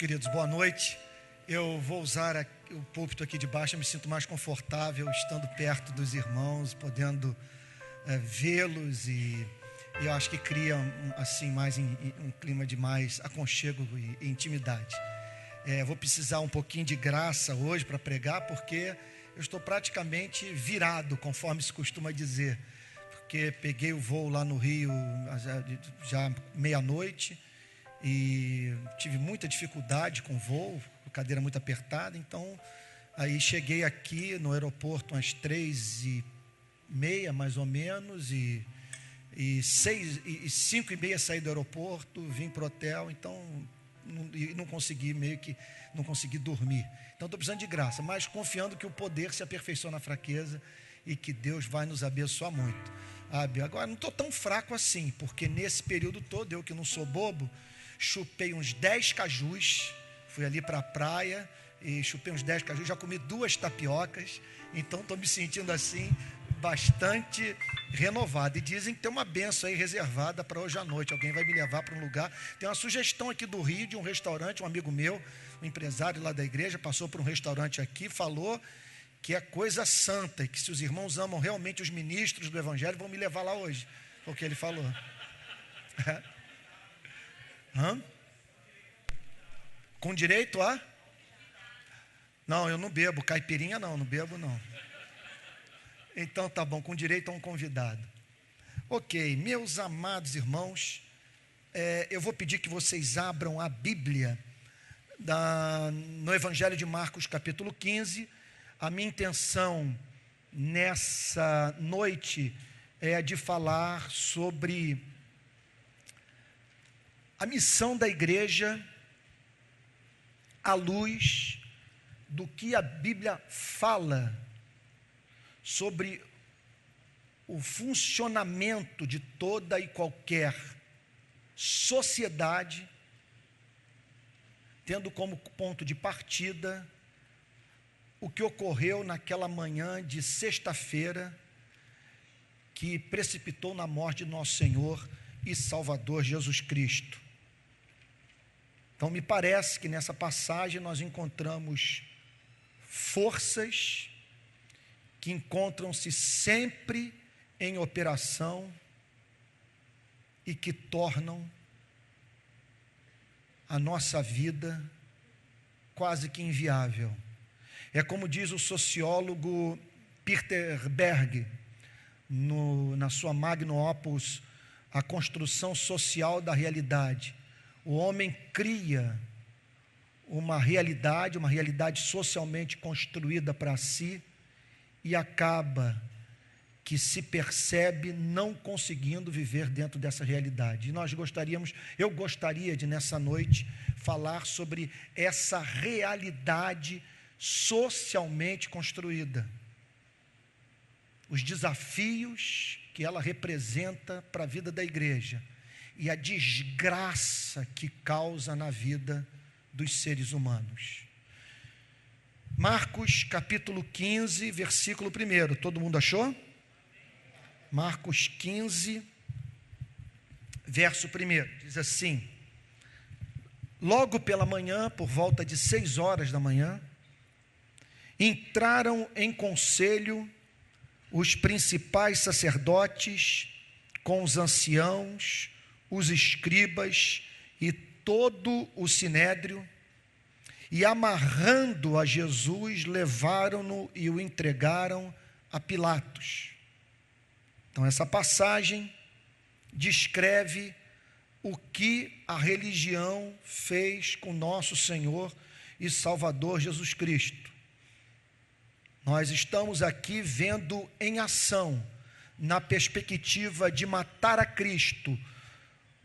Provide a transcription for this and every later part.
queridos, boa noite. Eu vou usar o púlpito aqui de baixo, eu me sinto mais confortável estando perto dos irmãos, podendo vê-los e eu acho que cria assim mais um clima de mais aconchego e intimidade. Vou precisar um pouquinho de graça hoje para pregar, porque eu estou praticamente virado, conforme se costuma dizer, porque peguei o voo lá no Rio já meia-noite e tive muita dificuldade com o voo, cadeira muito apertada. Então aí cheguei aqui no aeroporto às 3h30 mais ou menos e 5h30 saí do aeroporto, vim para o hotel, então não consegui dormir. Então estou precisando de graça, mas confiando que o poder se aperfeiçoa na fraqueza e que Deus vai nos abençoar muito. Agora não estou tão fraco assim, porque nesse período todo, eu que não sou bobo, chupei uns 10 cajus, fui ali para a praia e chupei uns 10 cajus, já comi 2 tapiocas, então estou me sentindo assim bastante renovado. E dizem que tem uma benção aí reservada para hoje à noite, alguém vai me levar para um lugar. Tem uma sugestão aqui do Rio, de um restaurante, um amigo meu, um empresário lá da igreja, passou por um restaurante aqui, falou que é coisa santa, e que se os irmãos amam realmente os ministros do evangelho, vão me levar lá hoje, foi o que ele falou. Com direito a? Não, eu não bebo, caipirinha não bebo não. Então tá bom, com direito a um convidado. Ok, meus amados irmãos, eu vou pedir que vocês abram a Bíblia no Evangelho de Marcos capítulo 15. A minha intenção nessa noite é de falar sobre a missão da igreja à luz do que a Bíblia fala sobre o funcionamento de toda e qualquer sociedade, tendo como ponto de partida o que ocorreu naquela manhã de sexta-feira, que precipitou na morte de nosso Senhor e Salvador Jesus Cristo. Então me parece que nessa passagem nós encontramos forças que encontram-se sempre em operação e que tornam a nossa vida quase que inviável. É como diz o sociólogo Peter Berg, na sua magnum opus, A Construção Social da Realidade. O homem cria uma realidade socialmente construída para si, e acaba que se percebe não conseguindo viver dentro dessa realidade. E eu gostaria de nessa noite falar sobre essa realidade socialmente construída, os desafios que ela representa para a vida da igreja e a desgraça que causa na vida dos seres humanos. Marcos capítulo 15, versículo 1, todo mundo achou? Marcos 15, verso 1, diz assim: logo pela manhã, por volta de 6 horas da manhã, entraram em conselho os principais sacerdotes com os anciãos, os escribas e todo o sinédrio, e amarrando a Jesus, levaram-no e o entregaram a Pilatos. Então essa passagem descreve o que a religião fez com nosso Senhor e Salvador Jesus Cristo. Nós estamos aqui vendo em ação, na perspectiva de matar a Cristo,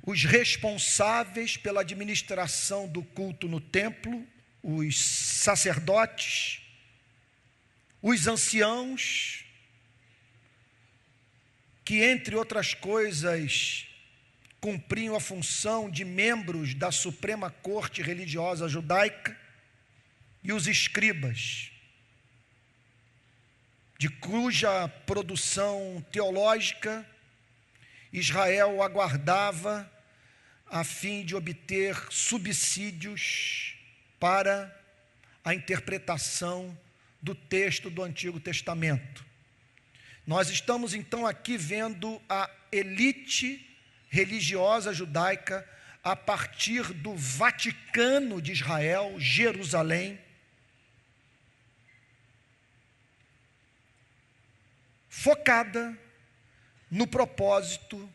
os responsáveis pela administração do culto no templo, os sacerdotes, os anciãos, que entre outras coisas cumpriam a função de membros da Suprema Corte Religiosa Judaica, e os escribas, de cuja produção teológica Israel aguardava a fim de obter subsídios para a interpretação do texto do Antigo Testamento. Nós estamos então aqui vendo a elite religiosa judaica a partir do Vaticano de Israel, Jerusalém, focada no propósito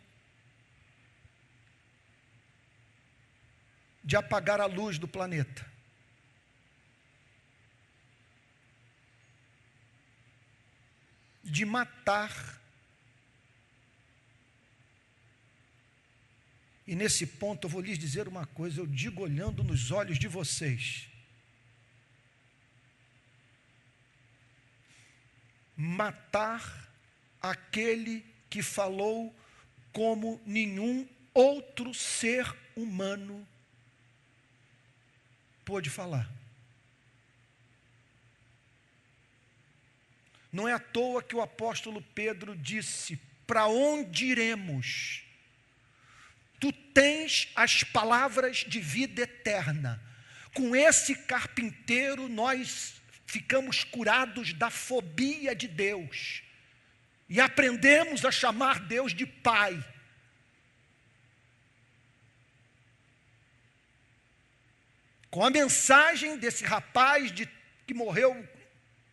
de apagar a luz do planeta. De matar. E nesse ponto eu vou lhes dizer uma coisa, eu digo olhando nos olhos de vocês. Matar aquele que falou como nenhum outro ser humano pôde falar. Não é à toa que o apóstolo Pedro disse: para onde iremos? Tu tens as palavras de vida eterna. Com esse carpinteiro nós ficamos curados da fobia de Deus e aprendemos a chamar Deus de Pai. Com a mensagem desse rapaz que morreu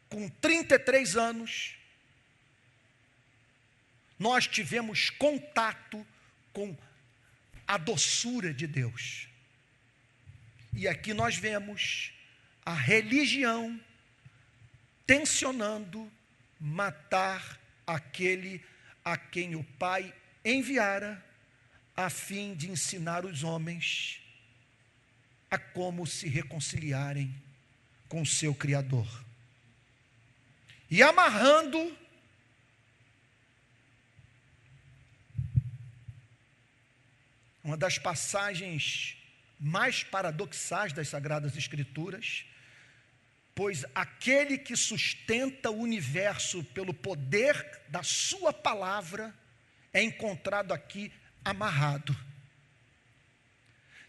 com 33 anos, nós tivemos contato com a doçura de Deus. E aqui nós vemos a religião tensionando matar aquele a quem o Pai enviara, a fim de ensinar os homens a como se reconciliarem com o seu Criador. E amarrando uma das passagens mais paradoxais das Sagradas Escrituras, pois aquele que sustenta o universo pelo poder da sua palavra é encontrado aqui amarrado,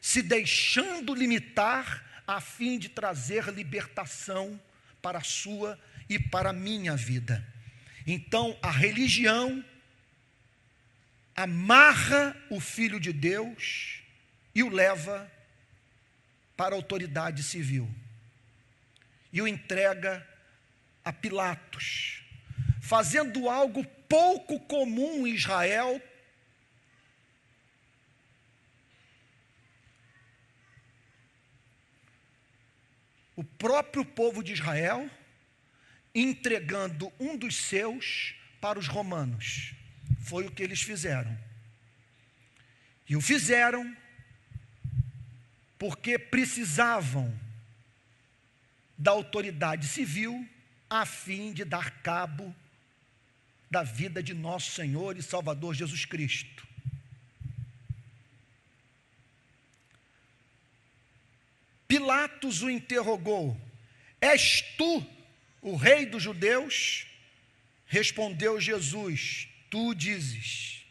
se deixando limitar a fim de trazer libertação para a sua e para a minha vida. Então, a religião amarra o Filho de Deus e o leva para a autoridade civil e o entrega a Pilatos, fazendo algo pouco comum em Israel, o próprio povo de Israel entregando um dos seus para os romanos. Foi o que eles fizeram. E o fizeram porque precisavam da autoridade civil a fim de dar cabo da vida de nosso Senhor e Salvador Jesus Cristo. Pilatos o interrogou: és tu o rei dos judeus? Respondeu Jesus: tu dizes.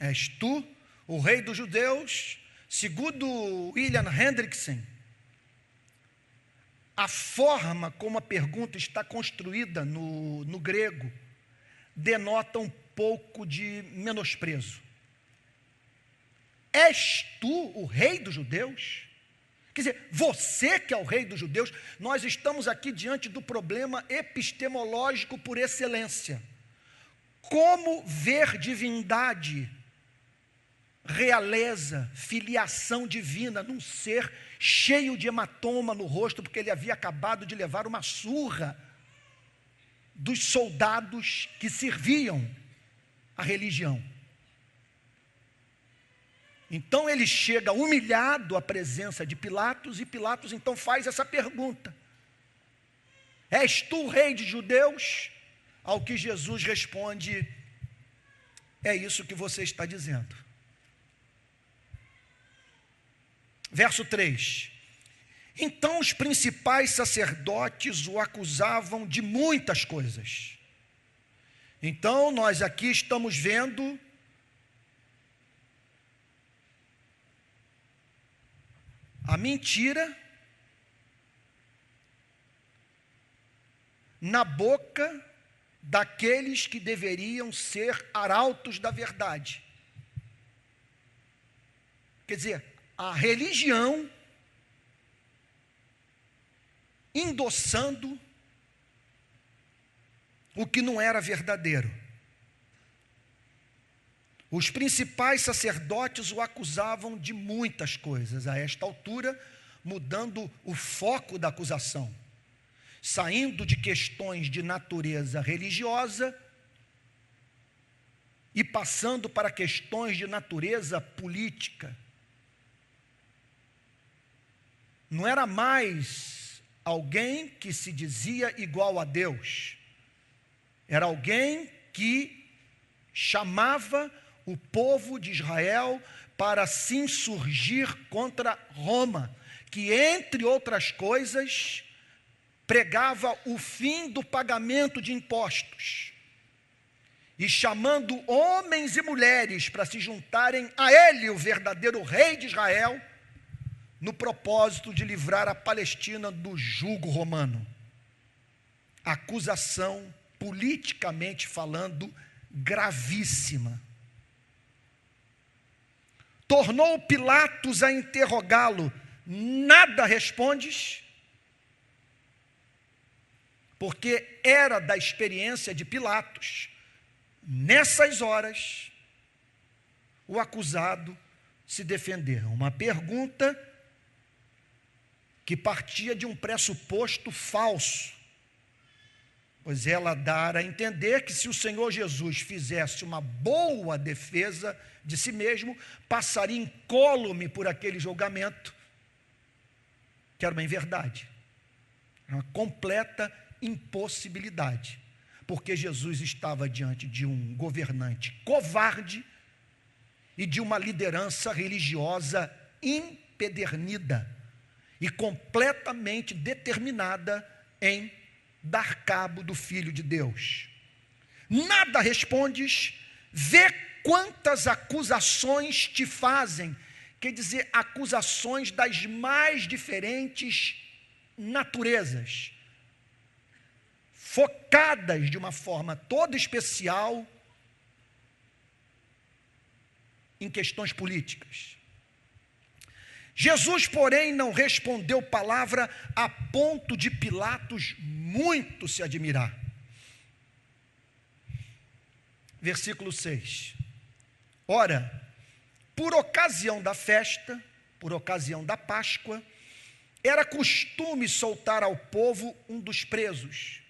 És tu o rei dos judeus? Segundo William Hendrickson, a forma como a pergunta está construída no grego denota um pouco de menosprezo. És tu o rei dos judeus? Quer dizer, você que é o rei dos judeus. Nós estamos aqui diante do problema epistemológico por excelência. Como ver divindade, realeza, filiação divina num ser cheio de hematoma no rosto, porque ele havia acabado de levar uma surra dos soldados que serviam a religião. Então ele chega humilhado à presença de Pilatos, e Pilatos então faz essa pergunta: és tu o rei de judeus? Ao que Jesus responde: é isso que você está dizendo. Verso 3: então os principais sacerdotes o acusavam de muitas coisas. Então nós aqui estamos vendo a mentira na boca daqueles que deveriam ser arautos da verdade. Quer dizer, a religião endossando o que não era verdadeiro. Os principais sacerdotes o acusavam de muitas coisas, a esta altura, mudando o foco da acusação, saindo de questões de natureza religiosa e passando para questões de natureza política. Não era mais alguém que se dizia igual a Deus, era alguém que chamava o povo de Israel para se insurgir contra Roma, que, entre outras coisas, pregava o fim do pagamento de impostos, e chamando homens e mulheres para se juntarem a ele, o verdadeiro rei de Israel, no propósito de livrar a Palestina do jugo romano. Acusação, politicamente falando, gravíssima. Tornou Pilatos a interrogá-lo: nada respondes? Porque era da experiência de Pilatos, nessas horas, o acusado se defender. Uma pergunta que partia de um pressuposto falso, pois ela dá a entender que se o Senhor Jesus fizesse uma boa defesa de si mesmo, passaria incólume por aquele julgamento, que era uma inverdade, uma completa impossibilidade, porque Jesus estava diante de um governante covarde e de uma liderança religiosa empedernida e completamente determinada em dar cabo do Filho de Deus. Nada respondes, vê quantas acusações te fazem, quer dizer, acusações das mais diferentes naturezas, focadas de uma forma toda especial em questões políticas. Jesus, porém, não respondeu palavra a ponto de Pilatos muito se admirar. Versículo 6. Ora, por ocasião da festa, por ocasião da Páscoa, era costume soltar ao povo um dos presos.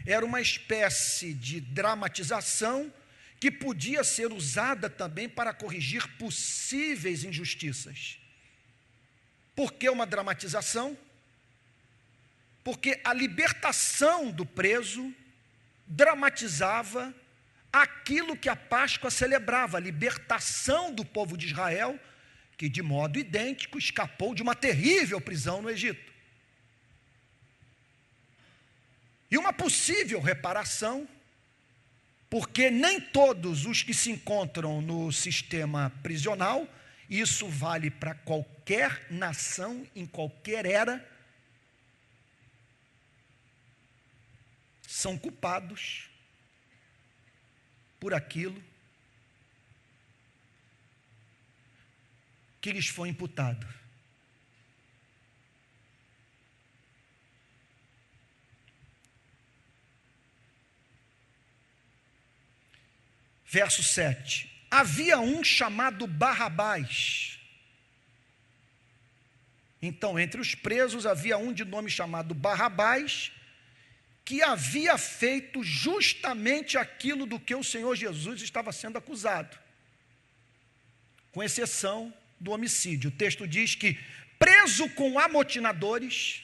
Era uma espécie de dramatização que podia ser usada também para corrigir possíveis injustiças. Por que uma dramatização? Porque a libertação do preso dramatizava aquilo que a Páscoa celebrava, a libertação do povo de Israel, que de modo idêntico escapou de uma terrível prisão no Egito. E uma possível reparação, porque nem todos os que se encontram no sistema prisional, isso vale para qualquer nação, em qualquer era, são culpados por aquilo que lhes foi imputado. Verso 7. Havia um chamado Barrabás. Então, entre os presos, havia um de nome chamado Barrabás, que havia feito justamente aquilo do que o Senhor Jesus estava sendo acusado, com exceção do homicídio. O texto diz que, preso com amotinadores,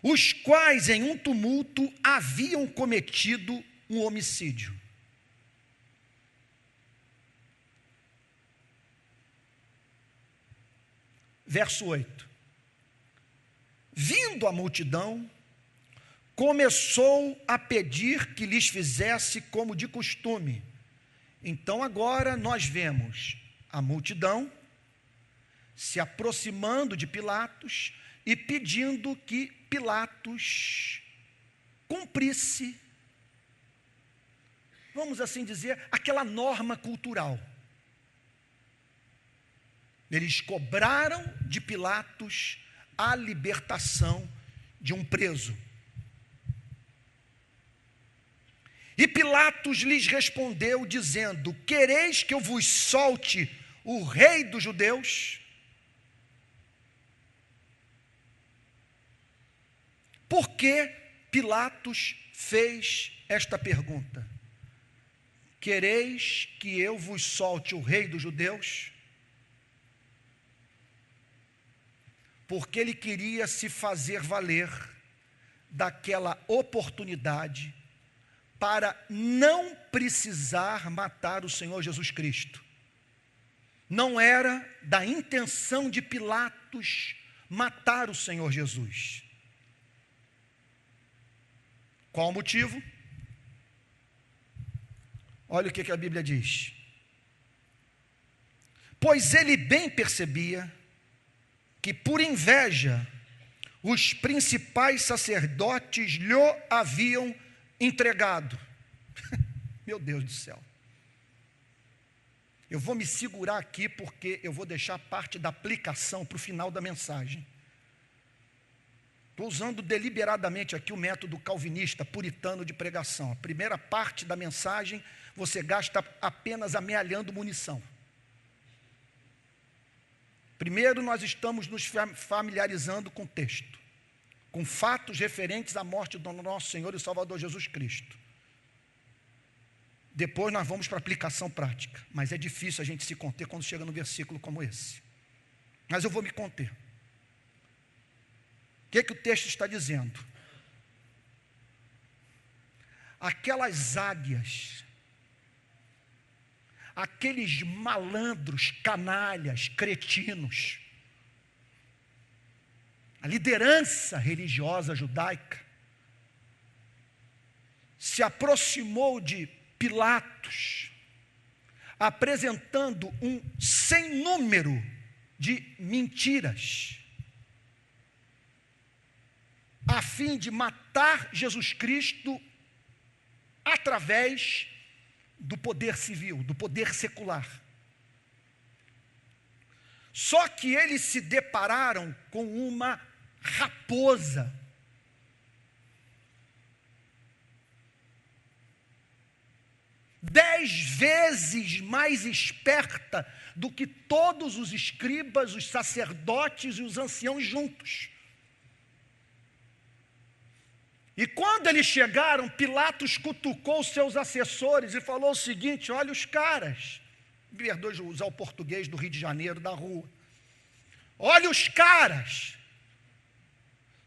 os quais em um tumulto haviam cometido um homicídio. Verso 8. Vindo a multidão, começou a pedir que lhes fizesse como de costume. Então agora nós vemos a multidão se aproximando de Pilatos e pedindo que Pilatos cumprisse, vamos assim dizer, aquela norma cultural. Eles cobraram de Pilatos a libertação de um preso. E Pilatos lhes respondeu dizendo: quereis que eu vos solte o rei dos judeus? Por que Pilatos fez esta pergunta? Quereis que eu vos solte o rei dos judeus? Porque ele queria se fazer valer daquela oportunidade para não precisar matar o Senhor Jesus Cristo. Não era da intenção de Pilatos matar o Senhor Jesus. Qual o motivo? Olha o que a Bíblia diz. Pois ele bem percebia que por inveja os principais sacerdotes lhe haviam entregado. Meu Deus do céu. Eu vou me segurar aqui porque eu vou deixar parte da aplicação para o final da mensagem. Estou usando deliberadamente aqui o método calvinista, puritano de pregação. A primeira parte da mensagem você gasta apenas amealhando munição. Primeiro nós estamos nos familiarizando com o texto, com fatos referentes à morte do nosso Senhor e Salvador Jesus Cristo. Depois nós vamos para a aplicação prática, mas é difícil a gente se conter quando chega num versículo como esse. Mas eu vou me conter. O que o texto está dizendo? Aquelas águias, aqueles malandros, canalhas, cretinos, a liderança religiosa judaica, se aproximou de Pilatos, apresentando um sem número de mentiras, a fim de matar Jesus Cristo através do poder civil, do poder secular. Só que eles se depararam com uma raposa. Dez vezes mais esperta do que todos os escribas, os sacerdotes e os anciãos juntos. E quando eles chegaram, Pilatos cutucou seus assessores e falou o seguinte: olha os caras, me perdoe de usar o português do Rio de Janeiro, da rua. Olha os caras,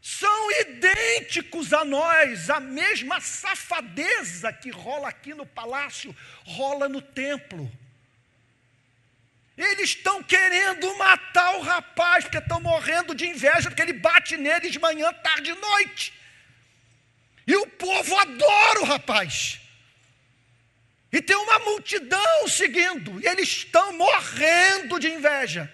são idênticos a nós, a mesma safadeza que rola aqui no palácio, rola no templo. Eles estão querendo matar o rapaz, porque estão morrendo de inveja, porque ele bate neles de manhã, tarde e noite. E o povo adora o rapaz. E tem uma multidão seguindo, e eles estão morrendo de inveja.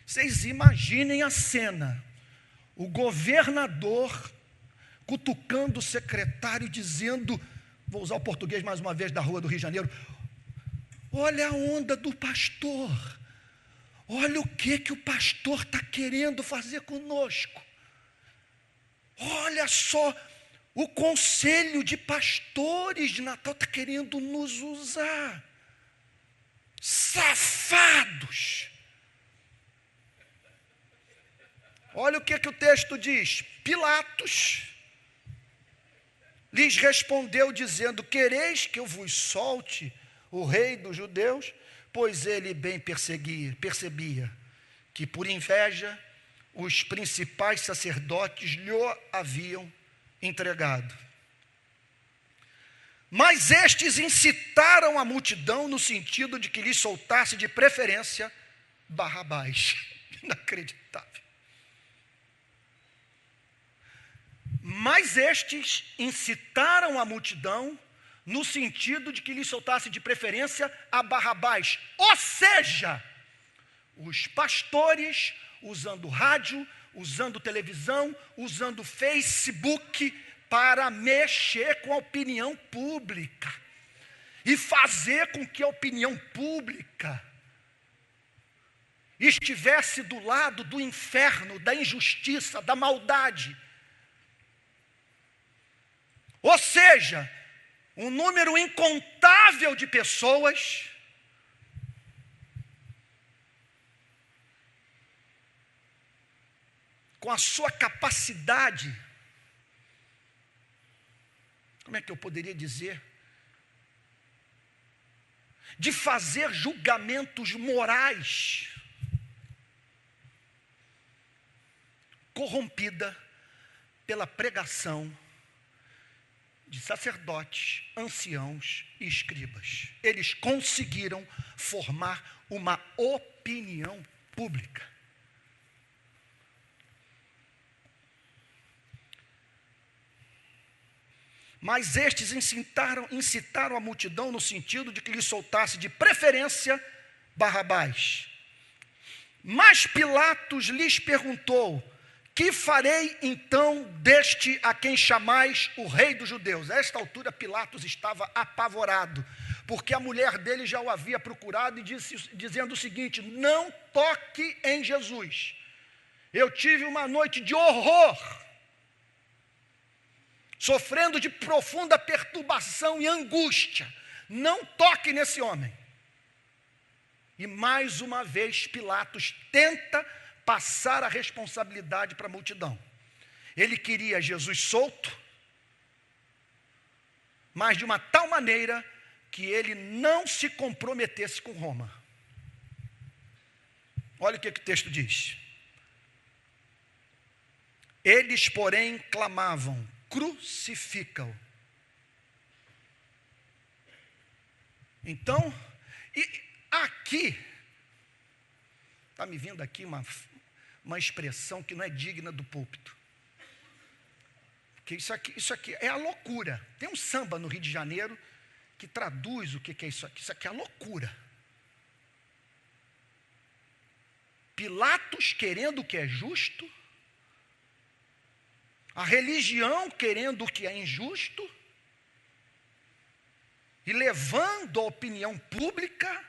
Vocês imaginem a cena, o governador cutucando o secretário, dizendo, vou usar o português mais uma vez da rua do Rio de Janeiro: olha a onda do pastor, olha o que o pastor está querendo fazer conosco, olha só, o conselho de pastores de Natal está querendo nos usar, safados. Olha o que o texto diz. Pilatos lhes respondeu dizendo: quereis que eu vos solte o rei dos judeus? Pois ele bem percebia que por inveja os principais sacerdotes lhe haviam entregado. Mas estes incitaram a multidão no sentido de que lhe soltasse de preferência Barrabás. Inacreditável. Mas estes incitaram a multidão no sentido de que lhe soltasse de preferência a Barrabás. Ou seja, os pastores usando rádio, usando televisão, usando Facebook para mexer com a opinião pública e fazer com que a opinião pública estivesse do lado do inferno, da injustiça, da maldade. Ou seja, um número incontável de pessoas com a sua capacidade, como é que eu poderia dizer, de fazer julgamentos morais, corrompida pela pregação de sacerdotes, anciãos e escribas. Eles conseguiram formar uma opinião pública. Mas estes incitaram a multidão no sentido de que lhe soltasse de preferência Barrabás. Mas Pilatos lhes perguntou: que farei então deste a quem chamais o rei dos judeus? A esta altura Pilatos estava apavorado, porque a mulher dele já o havia procurado e dizendo o seguinte: não toque em Jesus. Eu tive uma noite de horror, sofrendo de profunda perturbação e angústia. Não toque nesse homem. E mais uma vez Pilatos tenta passar a responsabilidade para a multidão. Ele queria Jesus solto, mas de uma tal maneira que ele não se comprometesse com Roma. Olha o que o texto diz. Eles, porém, clamavam: crucifica-o. Então, aqui, está me vindo aqui uma expressão que não é digna do púlpito. Porque isso aqui é a loucura. Tem um samba no Rio de Janeiro que traduz o que é isso aqui. Isso aqui é a loucura. Pilatos querendo o que é justo, a religião querendo o que é injusto, e levando a opinião pública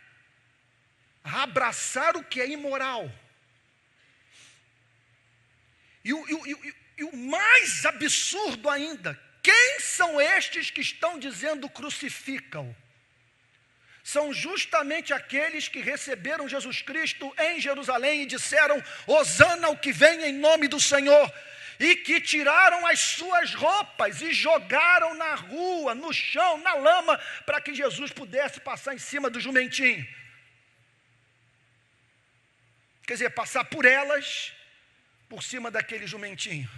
a abraçar o que é imoral. E o mais absurdo ainda, quem são estes que estão dizendo crucifica-o? São justamente aqueles que receberam Jesus Cristo em Jerusalém e disseram: Hosana ao que vem em nome do Senhor, e que tiraram as suas roupas e jogaram na rua, no chão, na lama, para que Jesus pudesse passar em cima do jumentinho. Quer dizer, passar por elas, por cima daquele jumentinho.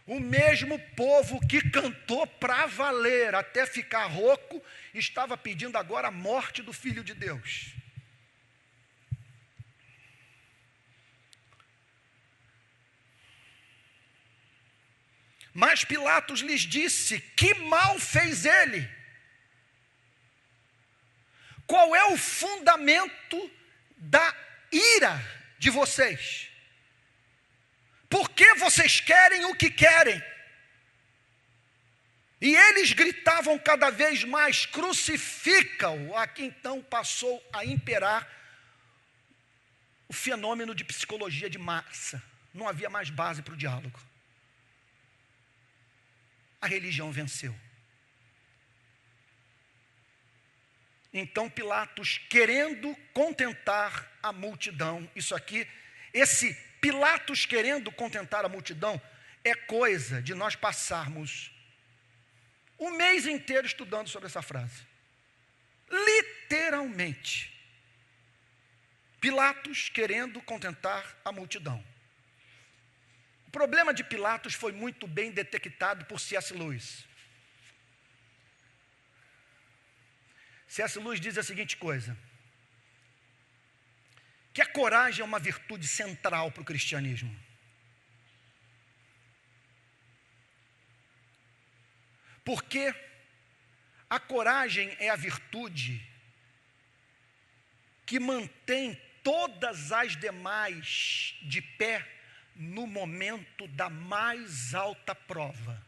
O mesmo povo que cantou para valer até ficar rouco, estava pedindo agora a morte do Filho de Deus. Mas Pilatos lhes disse: que mal fez ele? Qual é o fundamento da ira de vocês? Por que vocês querem o que querem? E eles gritavam cada vez mais: crucifica-o. Aqui então passou a imperar o fenômeno de psicologia de massa. Não havia mais base para o diálogo. A religião venceu. Então Pilatos, querendo contentar a multidão, esse Pilatos querendo contentar a multidão, é coisa de nós passarmos um mês inteiro estudando sobre essa frase. Literalmente. Pilatos querendo contentar a multidão. O problema de Pilatos foi muito bem detectado por C.S. Lewis. C.S. Lewis diz a seguinte coisa: que a coragem é uma virtude central para o cristianismo. Porque a coragem é a virtude que mantém todas as demais de pé no momento da mais alta prova.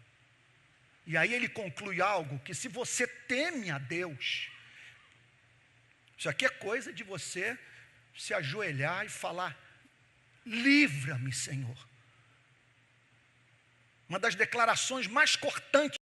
E aí ele conclui algo que, se você teme a Deus, isso aqui é coisa de você se ajoelhar e falar: livra-me, Senhor. Uma das declarações mais cortantes.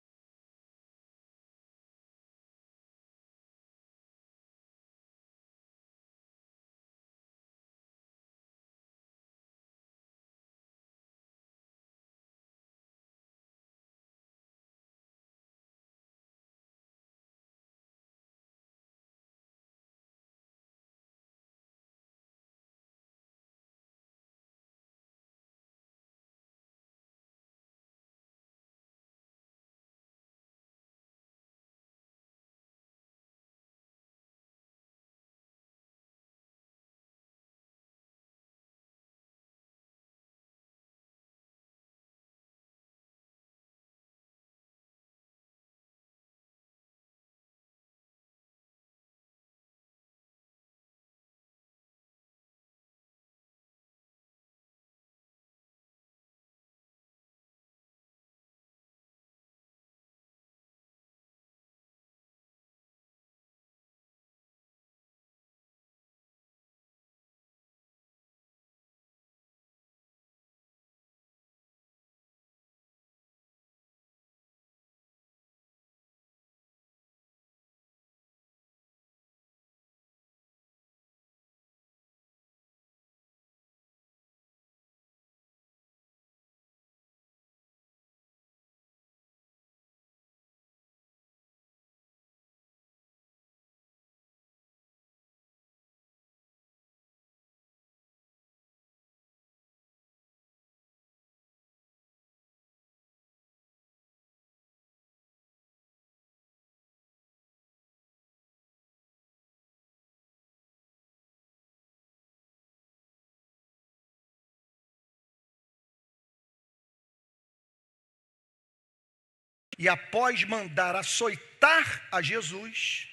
E após mandar açoitar a Jesus,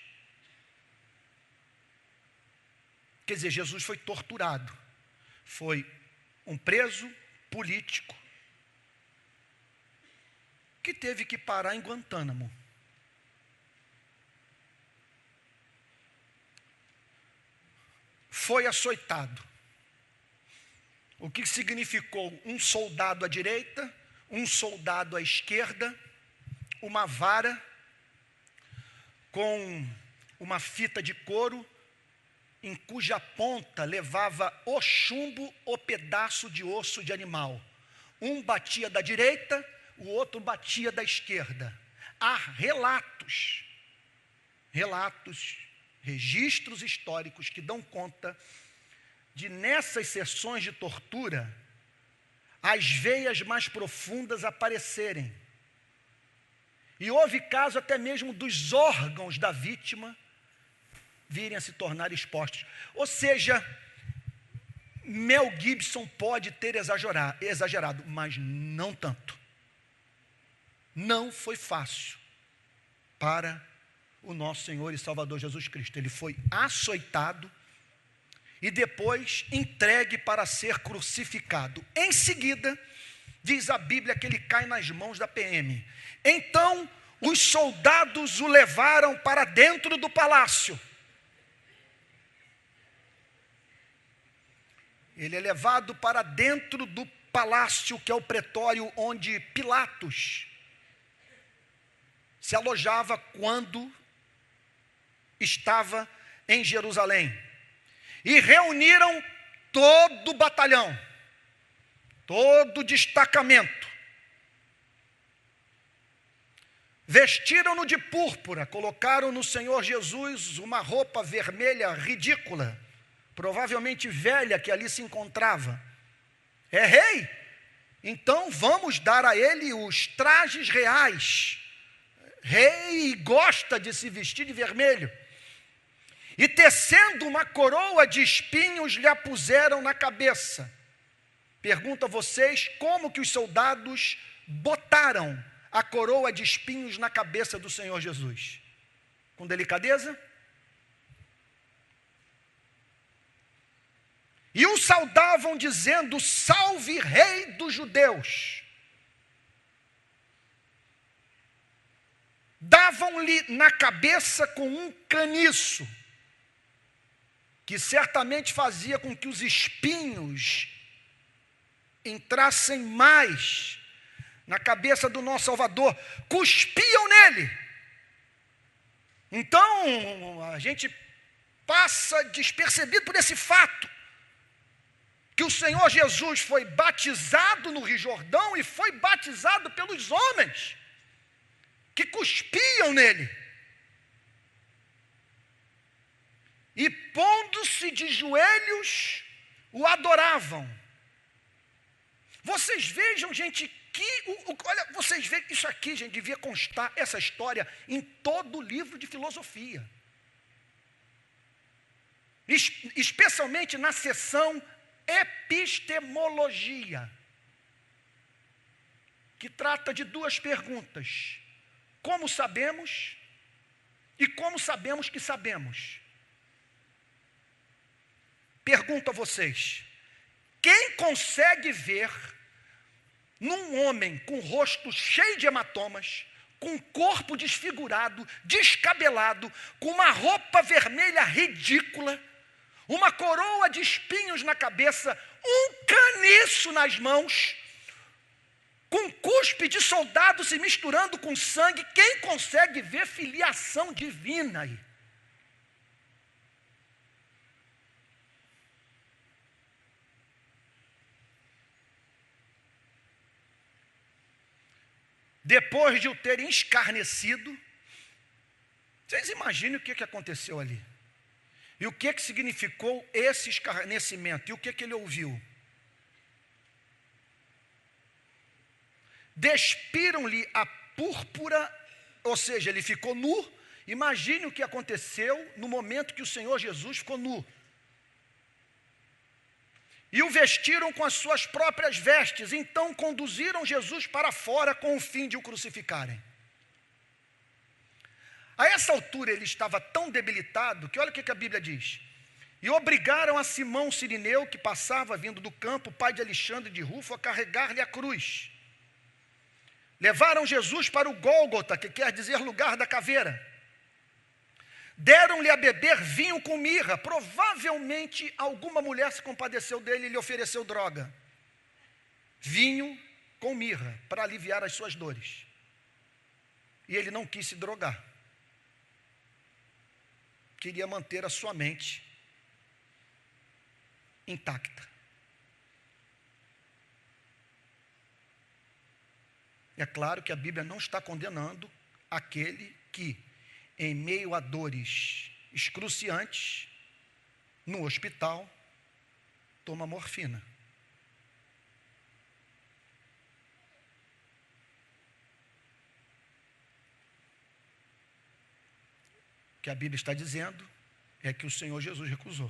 quer dizer, Jesus foi torturado, foi um preso político que teve que parar em Guantánamo. Foi açoitado. O que significou um soldado à direita, um soldado à esquerda, uma vara com uma fita de couro, em cuja ponta levava o chumbo ou pedaço de osso de animal. Um batia da direita, o outro batia da esquerda. Há registros históricos que dão conta de, nessas sessões de tortura, as veias mais profundas aparecerem. E houve caso até mesmo dos órgãos da vítima virem a se tornar expostos. Ou seja, Mel Gibson pode ter exagerado, mas não tanto. Não foi fácil para o nosso Senhor e Salvador Jesus Cristo. Ele foi açoitado e depois entregue para ser crucificado. Em seguida, diz a Bíblia que ele cai nas mãos da PM. Então, os soldados o levaram para dentro do palácio. Ele é levado para dentro do palácio, que é o pretório onde Pilatos se alojava quando estava em Jerusalém. E reuniram todo o batalhão, todo o destacamento. Vestiram-no de púrpura, colocaram no Senhor Jesus uma roupa vermelha ridícula, provavelmente velha, que ali se encontrava. É rei? Então vamos dar a ele os trajes reais. Rei gosta de se vestir de vermelho. E tecendo uma coroa de espinhos, lhe a puseram na cabeça. Pergunto a vocês, como que os soldados botaram a coroa de espinhos na cabeça do Senhor Jesus? Com delicadeza? E o saudavam dizendo: salve, rei dos judeus. Davam-lhe na cabeça com um caniço, que certamente fazia com que os espinhos entrassem mais na cabeça do nosso Salvador. Cuspiam nele. Então, a gente passa despercebido por esse fato, que o Senhor Jesus foi batizado no Rio Jordão e foi batizado pelos homens que cuspiam nele. E pondo-se de joelhos, o adoravam. Vocês vejam, gente, olha, vocês veem, isso aqui, gente, devia constar essa história em todo o livro de filosofia. Especialmente na seção epistemologia, que trata de duas perguntas: como sabemos e como sabemos que sabemos. Pergunto a vocês: quem consegue ver num homem com o rosto cheio de hematomas, com o corpo desfigurado, descabelado, com uma roupa vermelha ridícula, uma coroa de espinhos na cabeça, um caniço nas mãos, com cuspe de soldado se misturando com sangue? Quem consegue ver filiação divina aí? Depois de o terem escarnecido, vocês imaginem o que aconteceu ali. E o que significou esse escarnecimento? E o que ele ouviu? Despiram-lhe a púrpura, ou seja, ele ficou nu. Imagine o que aconteceu no momento que o Senhor Jesus ficou nu. E o vestiram com as suas próprias vestes. Então conduziram Jesus para fora com o fim de o crucificarem. A essa altura ele estava tão debilitado que olha o que a Bíblia diz. E obrigaram a Simão Cirineu, que passava vindo do campo, pai de Alexandre de Rufo, a carregar-lhe a cruz. Levaram Jesus para o Gólgota, que quer dizer lugar da caveira. Deram-lhe a beber vinho com mirra. Provavelmente alguma mulher se compadeceu dele e lhe ofereceu droga. Vinho com mirra, para aliviar as suas dores. E ele não quis se drogar. Queria manter a sua mente intacta. É claro que a Bíblia não está condenando aquele que, em meio a dores excruciantes, no hospital, toma morfina. O que a Bíblia está dizendo é que o Senhor Jesus recusou.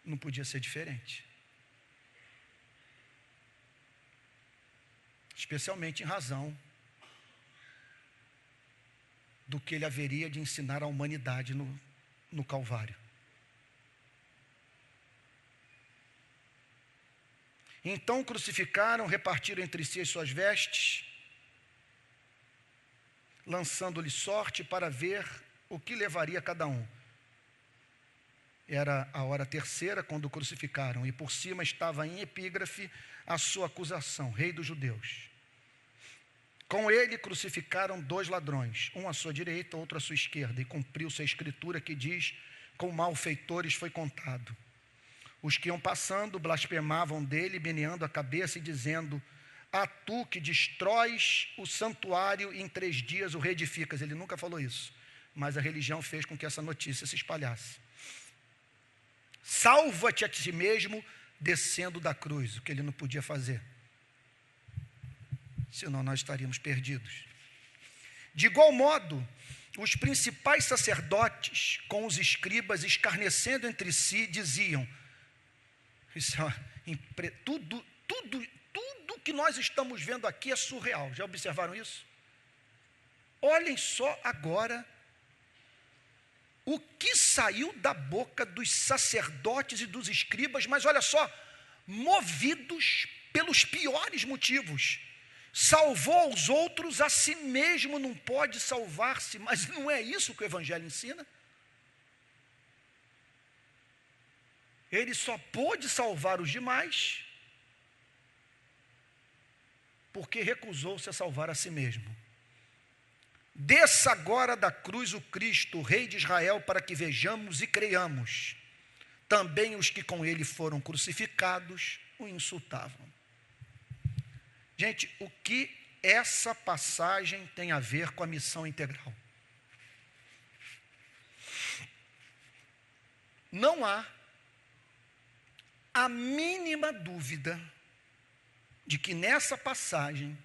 Não podia ser diferente. Especialmente em razão do que ele haveria de ensinar à humanidade no Calvário. Então crucificaram, repartiram entre si as suas vestes, lançando-lhe sorte para ver o que levaria cada um. Era a hora terceira quando o crucificaram, e por cima estava em epígrafe a sua acusação: Rei dos Judeus. Com ele crucificaram 2 ladrões, um à sua direita, outro à sua esquerda, e cumpriu-se a escritura que diz: com malfeitores foi contado. Os que iam passando blasfemavam dele, meneando a cabeça e dizendo: a tu que destróis o santuário e em 3 dias o reedificas. Ele nunca falou isso, mas a religião fez com que essa notícia se espalhasse. Salva-te a ti mesmo, descendo da cruz, o que ele não podia fazer, senão nós estaríamos perdidos. De igual modo, os principais sacerdotes, com os escribas, escarnecendo entre si, diziam: Isso tudo que nós estamos vendo aqui é surreal. Já observaram isso? Olhem só agora o que saiu da boca dos sacerdotes e dos escribas, mas olha só, movidos pelos piores motivos. Salvou os outros, a si mesmo não pode salvar-se. Mas não é isso que o Evangelho ensina? Ele só pôde salvar os demais porque recusou-se a salvar a si mesmo. Desça agora da cruz o Cristo, o Rei de Israel, para que vejamos e creiamos. Também os que com ele foram crucificados o insultavam. Gente, o que essa passagem tem a ver com a missão integral? Não há a mínima dúvida de que nessa passagem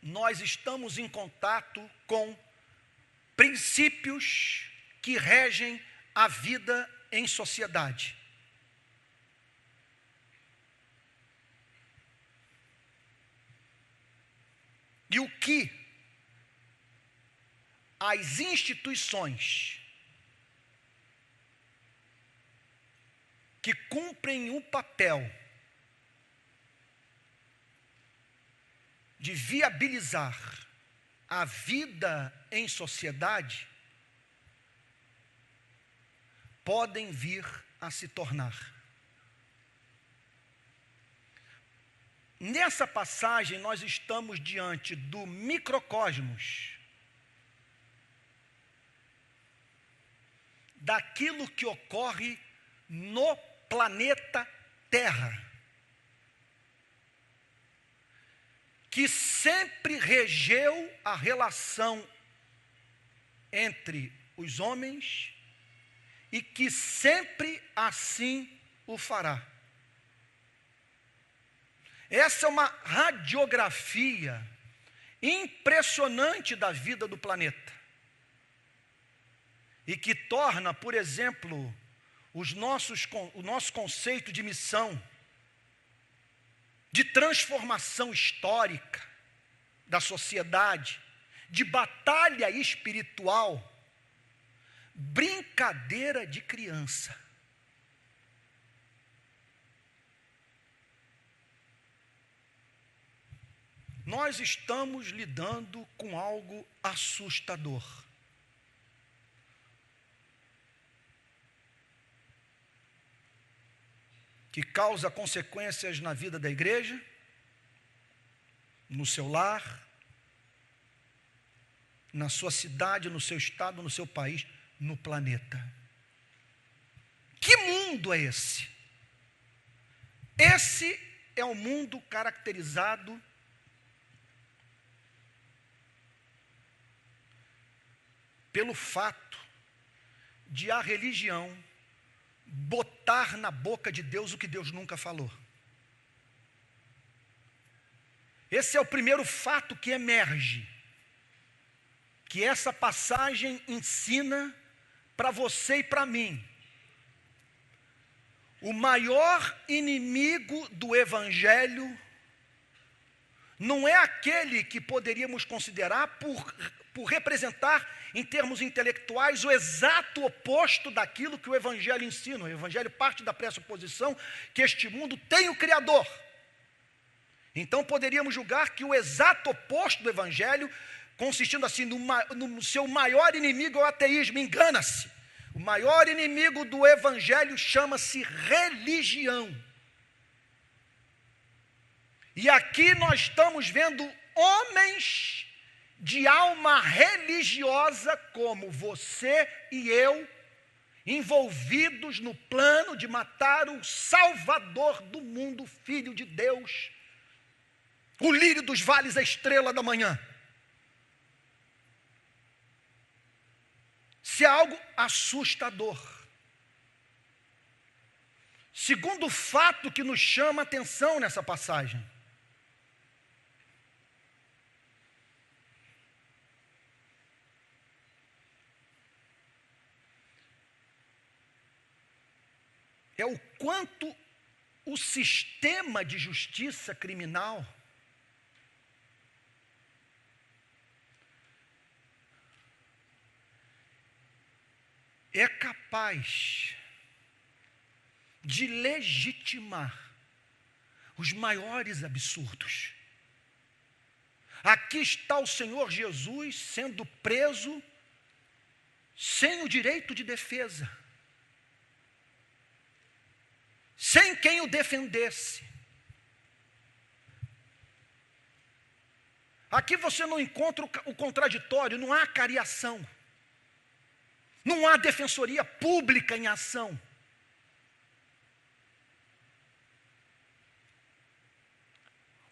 nós estamos em contato com princípios que regem a vida em sociedade. E o que as instituições que cumprem o papel de viabilizar a vida em sociedade podem vir a se tornar. Nessa passagem nós estamos diante do microcosmos, daquilo que ocorre no planeta Terra, que sempre regeu a relação entre os homens e que sempre assim o fará. Essa é uma radiografia impressionante da vida do planeta e que torna, por exemplo, o nosso conceito de missão, de transformação histórica da sociedade, de batalha espiritual, brincadeira de criança. Nós estamos lidando com algo assustador. Que causa consequências na vida da igreja, no seu lar, na sua cidade, no seu estado, no seu país, no planeta. Que mundo é esse? Esse é o mundo caracterizado pelo fato de a religião botar na boca de Deus o que Deus nunca falou. Esse é o primeiro fato que emerge, que essa passagem ensina para você e para mim. O maior inimigo do Evangelho não é aquele que poderíamos considerar por representar, em termos intelectuais, o exato oposto daquilo que o Evangelho ensina. O Evangelho parte da pressuposição que este mundo tem o Criador. Então poderíamos julgar que o exato oposto do Evangelho, consistindo assim no seu maior inimigo é o ateísmo. Engana-se. O maior inimigo do Evangelho chama-se religião. E aqui nós estamos vendo homens de alma religiosa como você e eu, envolvidos no plano de matar o Salvador do mundo, Filho de Deus, o lírio dos vales, a estrela da manhã. Isso é algo assustador. Segundo fato que nos chama a atenção nessa passagem: o sistema de justiça criminal é capaz de legitimar os maiores absurdos. Aqui está o Senhor Jesus sendo preso sem o direito de defesa, sem quem o defendesse. Aqui você não encontra o contraditório, não há cariação, não há defensoria pública em ação.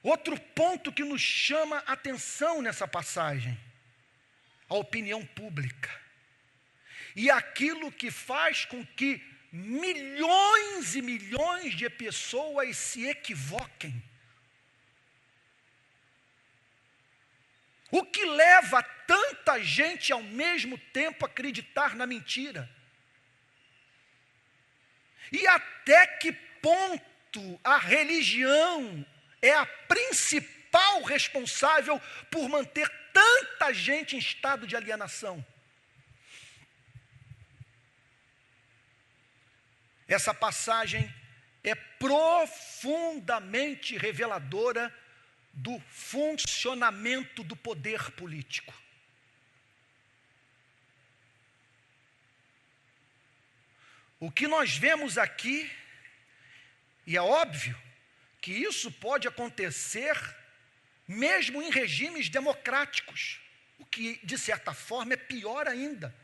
Outro ponto que nos chama a atenção nessa passagem, a opinião pública. E aquilo que faz com que milhões e milhões de pessoas se equivoquem. O que leva tanta gente ao mesmo tempo a acreditar na mentira? E até que ponto a religião é a principal responsável por manter tanta gente em estado de alienação? Essa passagem é profundamente reveladora do funcionamento do poder político. O que nós vemos aqui, e é óbvio que isso pode acontecer mesmo em regimes democráticos, o que de certa forma é pior ainda,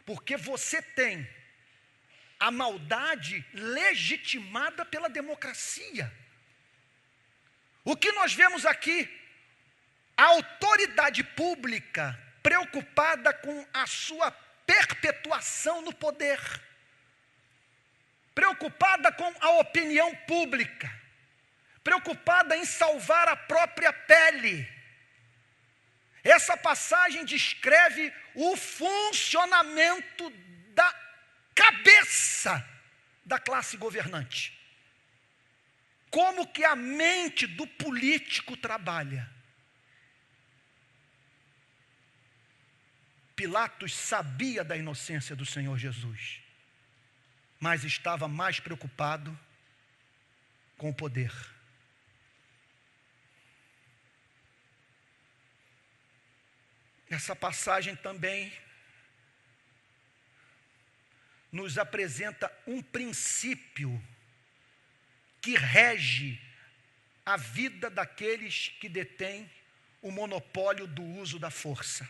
porque você tem a maldade legitimada pela democracia. O que nós vemos aqui? A autoridade pública preocupada com a sua perpetuação no poder, preocupada com a opinião pública, preocupada em salvar a própria pele. Essa passagem descreve o funcionamento da cabeça da classe governante. Como que a mente do político trabalha. Pilatos sabia da inocência do Senhor Jesus, mas estava mais preocupado com o poder. Essa passagem também nos apresenta um princípio que rege a vida daqueles que detêm o monopólio do uso da força.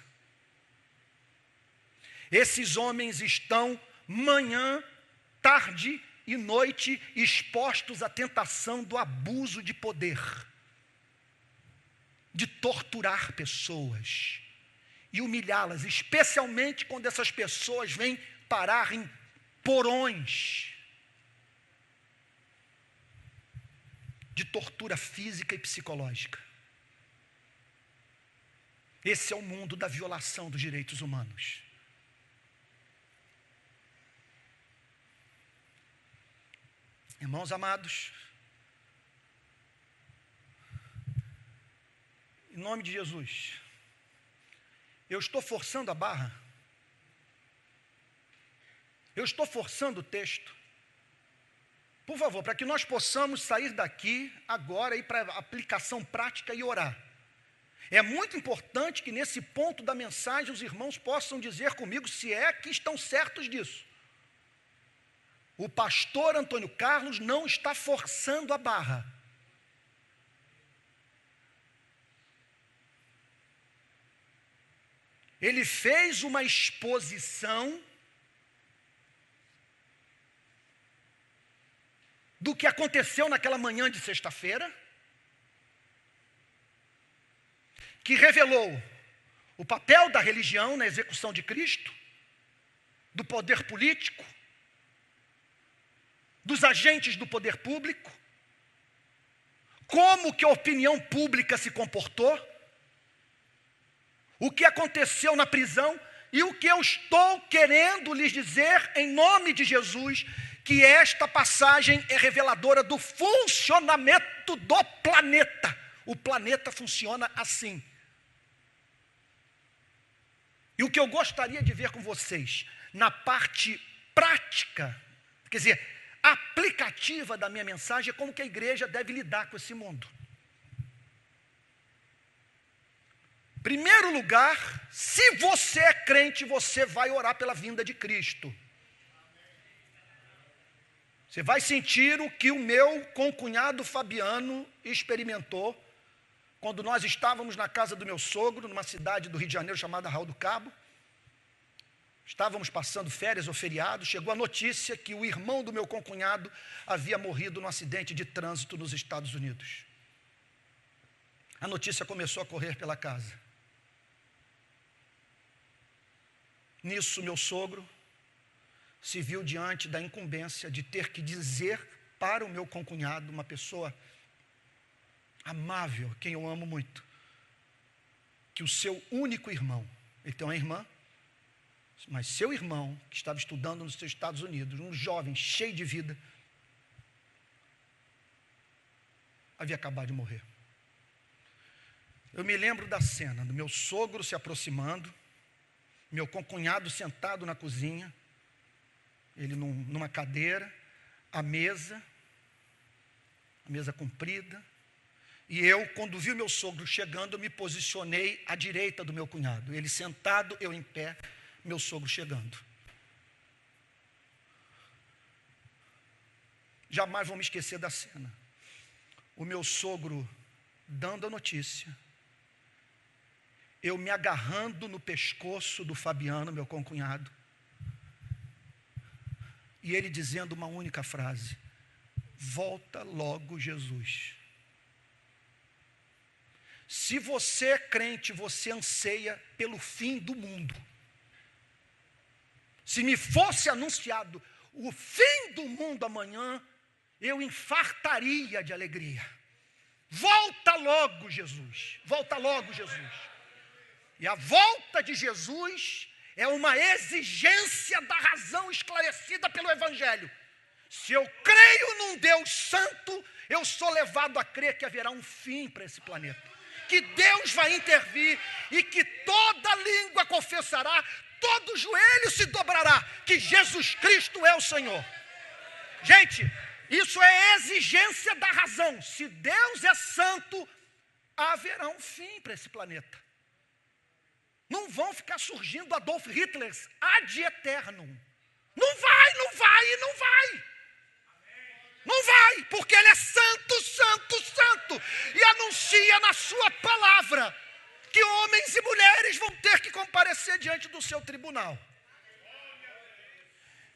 Esses homens estão manhã, tarde e noite expostos à tentação do abuso de poder, de torturar pessoas e humilhá-las, especialmente quando essas pessoas vêm parar em porões de tortura física e psicológica. Esse é o mundo da violação dos direitos humanos. Irmãos amados, em nome de Jesus, eu estou forçando a barra? Eu estou forçando o texto? Por favor, para que nós possamos sair daqui agora e ir para a aplicação prática e orar. É muito importante que nesse ponto da mensagem os irmãos possam dizer comigo se é que estão certos disso. O pastor Antônio Carlos não está forçando a barra. Ele fez uma exposição do que aconteceu naquela manhã de sexta-feira, que revelou o papel da religião na execução de Cristo, do poder político, dos agentes do poder público, como que a opinião pública se comportou, o que aconteceu na prisão e o que eu estou querendo lhes dizer em nome de Jesus, que esta passagem é reveladora do funcionamento do planeta. O planeta funciona assim. E o que eu gostaria de ver com vocês, na parte prática, quer dizer, aplicativa da minha mensagem, é como que a igreja deve lidar com esse mundo. Primeiro lugar, se você é crente, você vai orar pela vinda de Cristo. Você vai sentir o que o meu concunhado Fabiano experimentou quando nós estávamos na casa do meu sogro, numa cidade do Rio de Janeiro chamada Arraial do Cabo. Estávamos passando férias ou feriado, chegou a notícia que o irmão do meu concunhado havia morrido num acidente de trânsito nos Estados Unidos. A notícia começou a correr pela casa. Nisso, meu sogro se viu diante da incumbência de ter que dizer para o meu concunhado, uma pessoa amável, quem eu amo muito, que o seu único irmão, ele tem uma irmã, mas seu irmão, que estava estudando nos Estados Unidos, um jovem cheio de vida, havia acabado de morrer. Eu me lembro da cena do meu sogro se aproximando, meu concunhado sentado na cozinha, ele numa cadeira, a mesa comprida, e eu, quando vi o meu sogro chegando, eu me posicionei à direita do meu cunhado, ele sentado, eu em pé, meu sogro chegando. Jamais vou me esquecer da cena. O meu sogro dando a notícia, eu me agarrando no pescoço do Fabiano, meu concunhado, e ele dizendo uma única frase: volta logo, Jesus. Se você é crente, você anseia pelo fim do mundo. Se me fosse anunciado o fim do mundo amanhã, eu infartaria de alegria. Volta logo, Jesus. Volta logo, Jesus. E a volta de Jesus é uma exigência da razão esclarecida pelo Evangelho. Se eu creio num Deus santo, eu sou levado a crer que haverá um fim para esse planeta. Que Deus vai intervir e que toda língua confessará, todo joelho se dobrará, que Jesus Cristo é o Senhor. Gente, isso é exigência da razão. Se Deus é santo, haverá um fim para esse planeta. Não vão ficar surgindo Adolf Hitlers ad eternum. Não vai, não vai e não vai. Não vai, porque Ele é santo, santo, santo. E anuncia na sua palavra que homens e mulheres vão ter que comparecer diante do seu tribunal.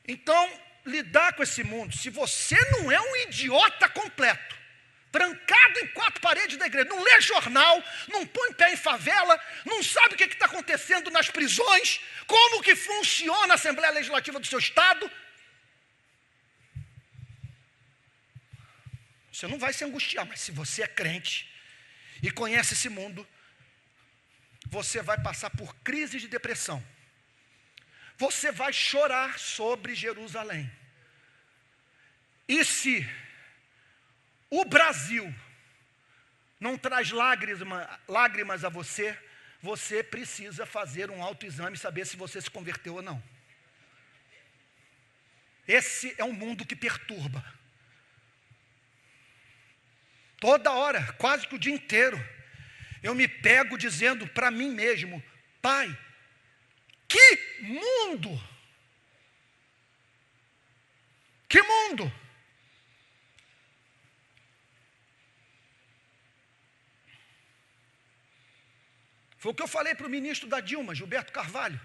Então, lidar com esse mundo, se você não é um idiota completo, trancado em 4 paredes da igreja, não lê jornal, não põe pé em favela, não sabe o que está acontecendo nas prisões, como que funciona a Assembleia Legislativa do seu estado, você não vai se angustiar. Mas se você é crente e conhece esse mundo, você vai passar por crise de depressão. Você vai chorar sobre Jerusalém. E se o Brasil não traz lágrimas a você, você precisa fazer um autoexame e saber se você se converteu ou não. Esse é um mundo que perturba. Toda hora, quase que o dia inteiro, eu me pego dizendo para mim mesmo: Pai, que mundo! Que mundo! Foi o que eu falei para o ministro da Dilma, Gilberto Carvalho.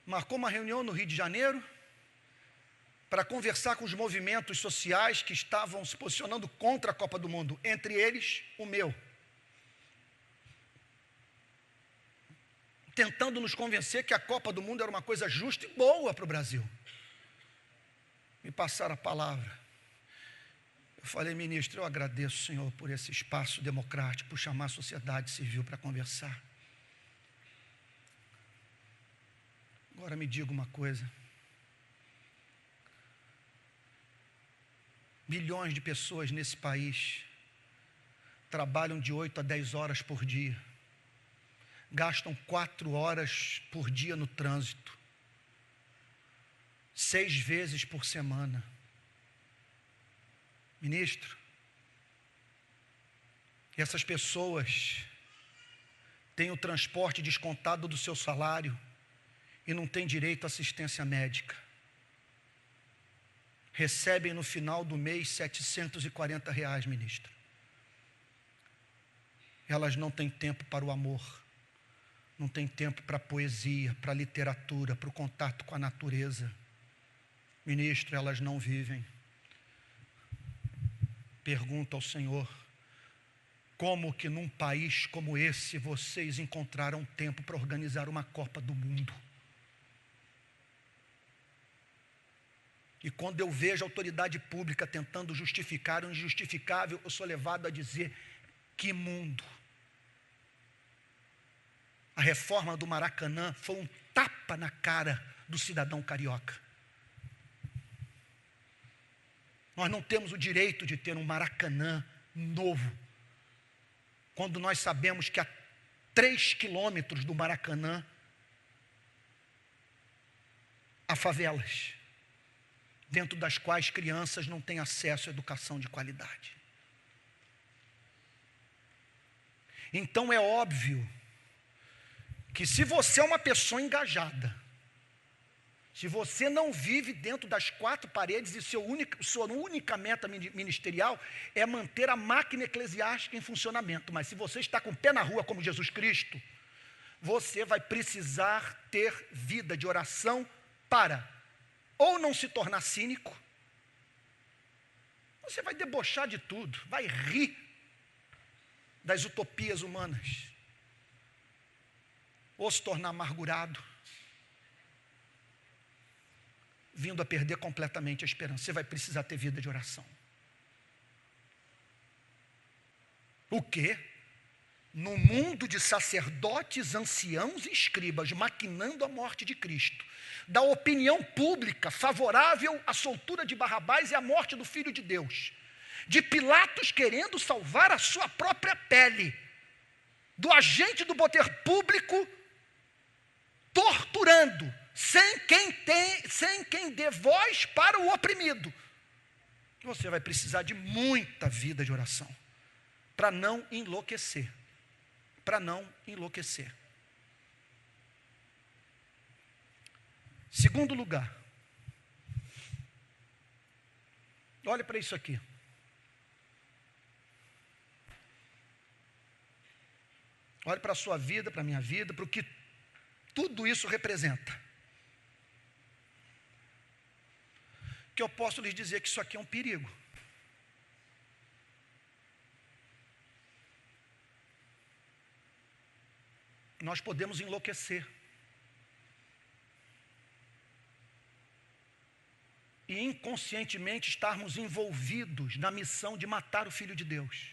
Marcou uma reunião no Rio de Janeiro para conversar com os movimentos sociais que estavam se posicionando contra a Copa do Mundo, entre eles o meu. Tentando nos convencer que a Copa do Mundo era uma coisa justa e boa para o Brasil. Me passaram a palavra. Eu falei: ministro, eu agradeço, Senhor, por esse espaço democrático, por chamar a sociedade civil para conversar. Agora me diga uma coisa. Milhões de pessoas nesse país trabalham de 8 a 10 horas por dia. Gastam 4 horas por dia no trânsito. 6 vezes por semana. Ministro, essas pessoas têm o transporte descontado do seu salário e não têm direito à assistência médica. Recebem no final do mês R$740, ministro. Elas não têm tempo para o amor, não têm tempo para a poesia, para a literatura, para o contato com a natureza. Ministro, elas não vivem. Pergunto ao Senhor, como que num país como esse vocês encontraram tempo para organizar uma Copa do Mundo? E quando eu vejo a autoridade pública tentando justificar o injustificável, eu sou levado a dizer, que mundo? A reforma do Maracanã foi um tapa na cara do cidadão carioca. Nós não temos o direito de ter um Maracanã novo, quando nós sabemos que a 3 quilômetros do Maracanã há favelas, dentro das quais crianças não têm acesso à educação de qualidade. Então é óbvio que se você é uma pessoa engajada, se você não vive dentro das 4 paredes e sua única meta ministerial é manter a máquina eclesiástica em funcionamento, mas se você está com o pé na rua como Jesus Cristo, você vai precisar ter vida de oração para ou não se tornar cínico, você vai debochar de tudo, vai rir das utopias humanas, ou se tornar amargurado, vindo a perder completamente a esperança. Você vai precisar ter vida de oração. O quê? No mundo de sacerdotes, anciãos e escribas, maquinando a morte de Cristo, da opinião pública favorável à soltura de Barrabás e à morte do Filho de Deus, de Pilatos querendo salvar a sua própria pele, do agente do poder público torturando, sem quem dê voz para o oprimido. Você vai precisar de muita vida de oração, para não enlouquecer. Para não enlouquecer. Segundo lugar, olhe para isso aqui. Olhe para a sua vida, para a minha vida, para o que tudo isso representa. Que eu posso lhes dizer que isso aqui é um perigo. Nós podemos enlouquecer. E inconscientemente estarmos envolvidos na missão de matar o Filho de Deus,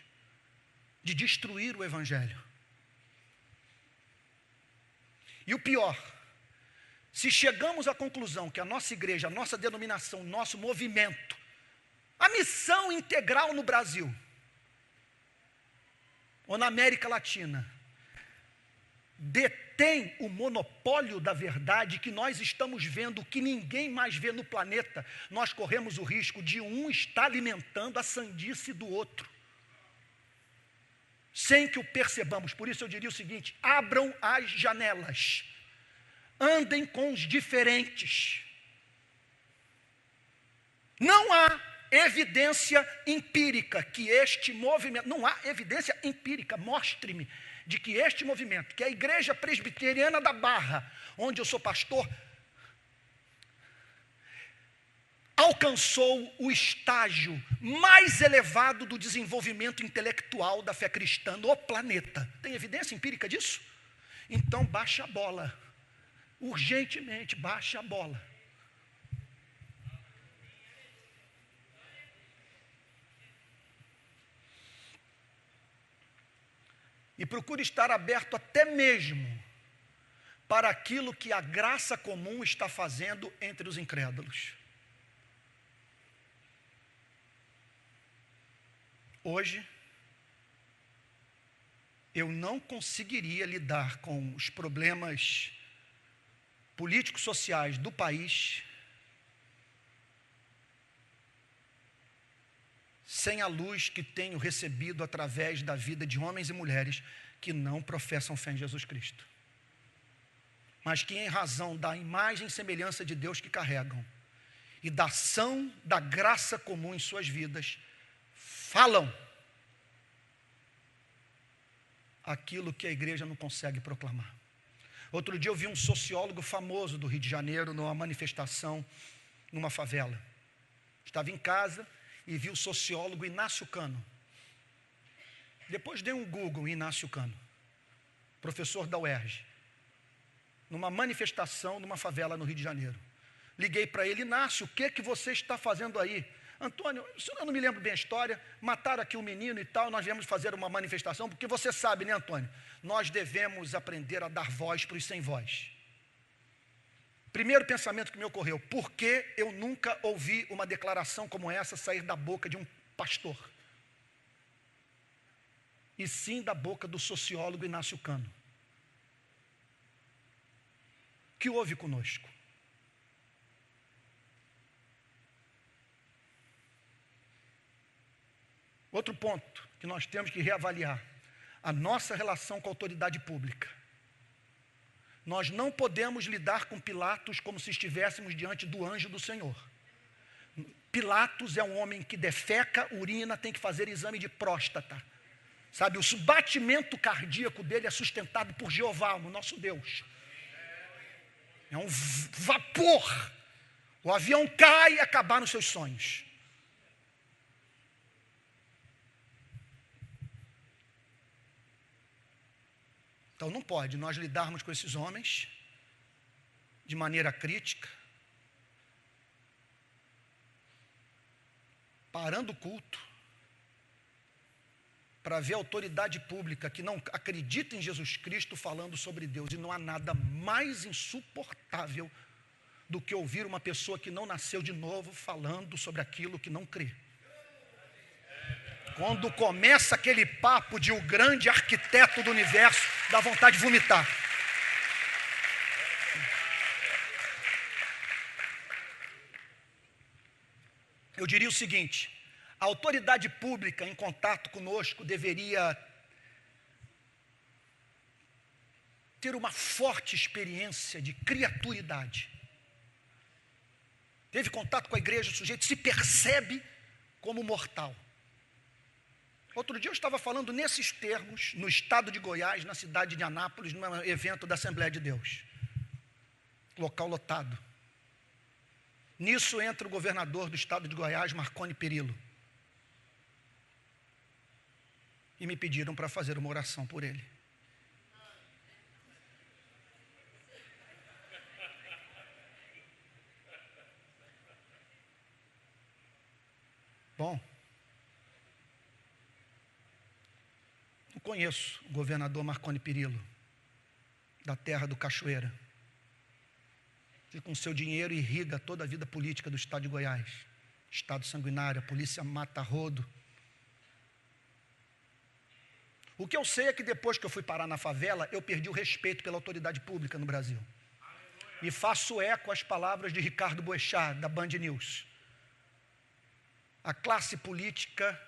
de destruir o Evangelho. E o pior, se chegamos à conclusão que a nossa igreja, a nossa denominação, o nosso movimento, a missão integral no Brasil, ou na América Latina, detém o monopólio da verdade, que nós estamos vendo o que ninguém mais vê no planeta, nós corremos o risco de um estar alimentando a sandice do outro, sem que o percebamos. Por isso eu diria o seguinte: abram as janelas, andem com os diferentes. Não há evidência empírica que este movimento, não há evidência empírica, mostre-me, de que este movimento, que é a Igreja Presbiteriana da Barra, onde eu sou pastor, alcançou o estágio mais elevado do desenvolvimento intelectual da fé cristã no planeta. Tem evidência empírica disso? Então baixa a bola, urgentemente baixa a bola. E procure estar aberto até mesmo para aquilo que a graça comum está fazendo entre os incrédulos. Hoje, eu não conseguiria lidar com os problemas políticos sociais do país sem a luz que tenho recebido através da vida de homens e mulheres que não professam fé em Jesus Cristo, mas que em razão da imagem e semelhança de Deus que carregam e da ação da graça comum em suas vidas, falam aquilo que a igreja não consegue proclamar. Outro dia eu vi um sociólogo famoso do Rio de Janeiro numa manifestação numa favela. Estava em casa e vi o sociólogo Inácio Cano. Depois dei um Google em Inácio Cano, professor da UERJ, numa manifestação numa favela no Rio de Janeiro. Liguei para ele: Inácio, o que você está fazendo aí? Antônio, eu não me lembro bem a história, mataram aqui um menino e tal, nós viemos fazer uma manifestação, porque você sabe, né, Antônio? Nós devemos aprender a dar voz para os sem voz. Primeiro pensamento que me ocorreu: por que eu nunca ouvi uma declaração como essa sair da boca de um pastor? E sim da boca do sociólogo Inácio Cano. O que houve conosco? Outro ponto que nós temos que reavaliar: a nossa relação com a autoridade pública. Nós não podemos lidar com Pilatos como se estivéssemos diante do anjo do Senhor. Pilatos é um homem que defeca, urina, tem que fazer exame de próstata. Sabe, o batimento cardíaco dele é sustentado por Jeová, o nosso Deus. É um vapor. O avião cai e acabar nos seus sonhos. Então não pode nós lidarmos com esses homens de maneira crítica, parando o culto, para ver a autoridade pública que não acredita em Jesus Cristo falando sobre Deus. E não há nada mais insuportável do que ouvir uma pessoa que não nasceu de novo falando sobre aquilo que não crê. Quando começa aquele papo de o grande arquiteto do universo, dá vontade de vomitar. Eu diria o seguinte: a autoridade pública em contato conosco deveria ter uma forte experiência de criaturidade. Teve contato com a igreja, o sujeito se percebe como mortal. Outro dia eu estava falando nesses termos, no estado de Goiás, na cidade de Anápolis, num evento da Assembleia de Deus. Local lotado. Nisso entra o governador do estado de Goiás, Marconi Perillo. E me pediram para fazer uma oração por ele. Bom, não conheço o governador Marconi Perillo, da terra do Cachoeira, que com seu dinheiro irriga toda a vida política do estado de Goiás, estado sanguinário, a polícia mata a rodo. O que eu sei é que depois que eu fui parar na favela, eu perdi o respeito pela autoridade pública no Brasil. E faço eco às palavras de Ricardo Boechat, da Band News. A classe política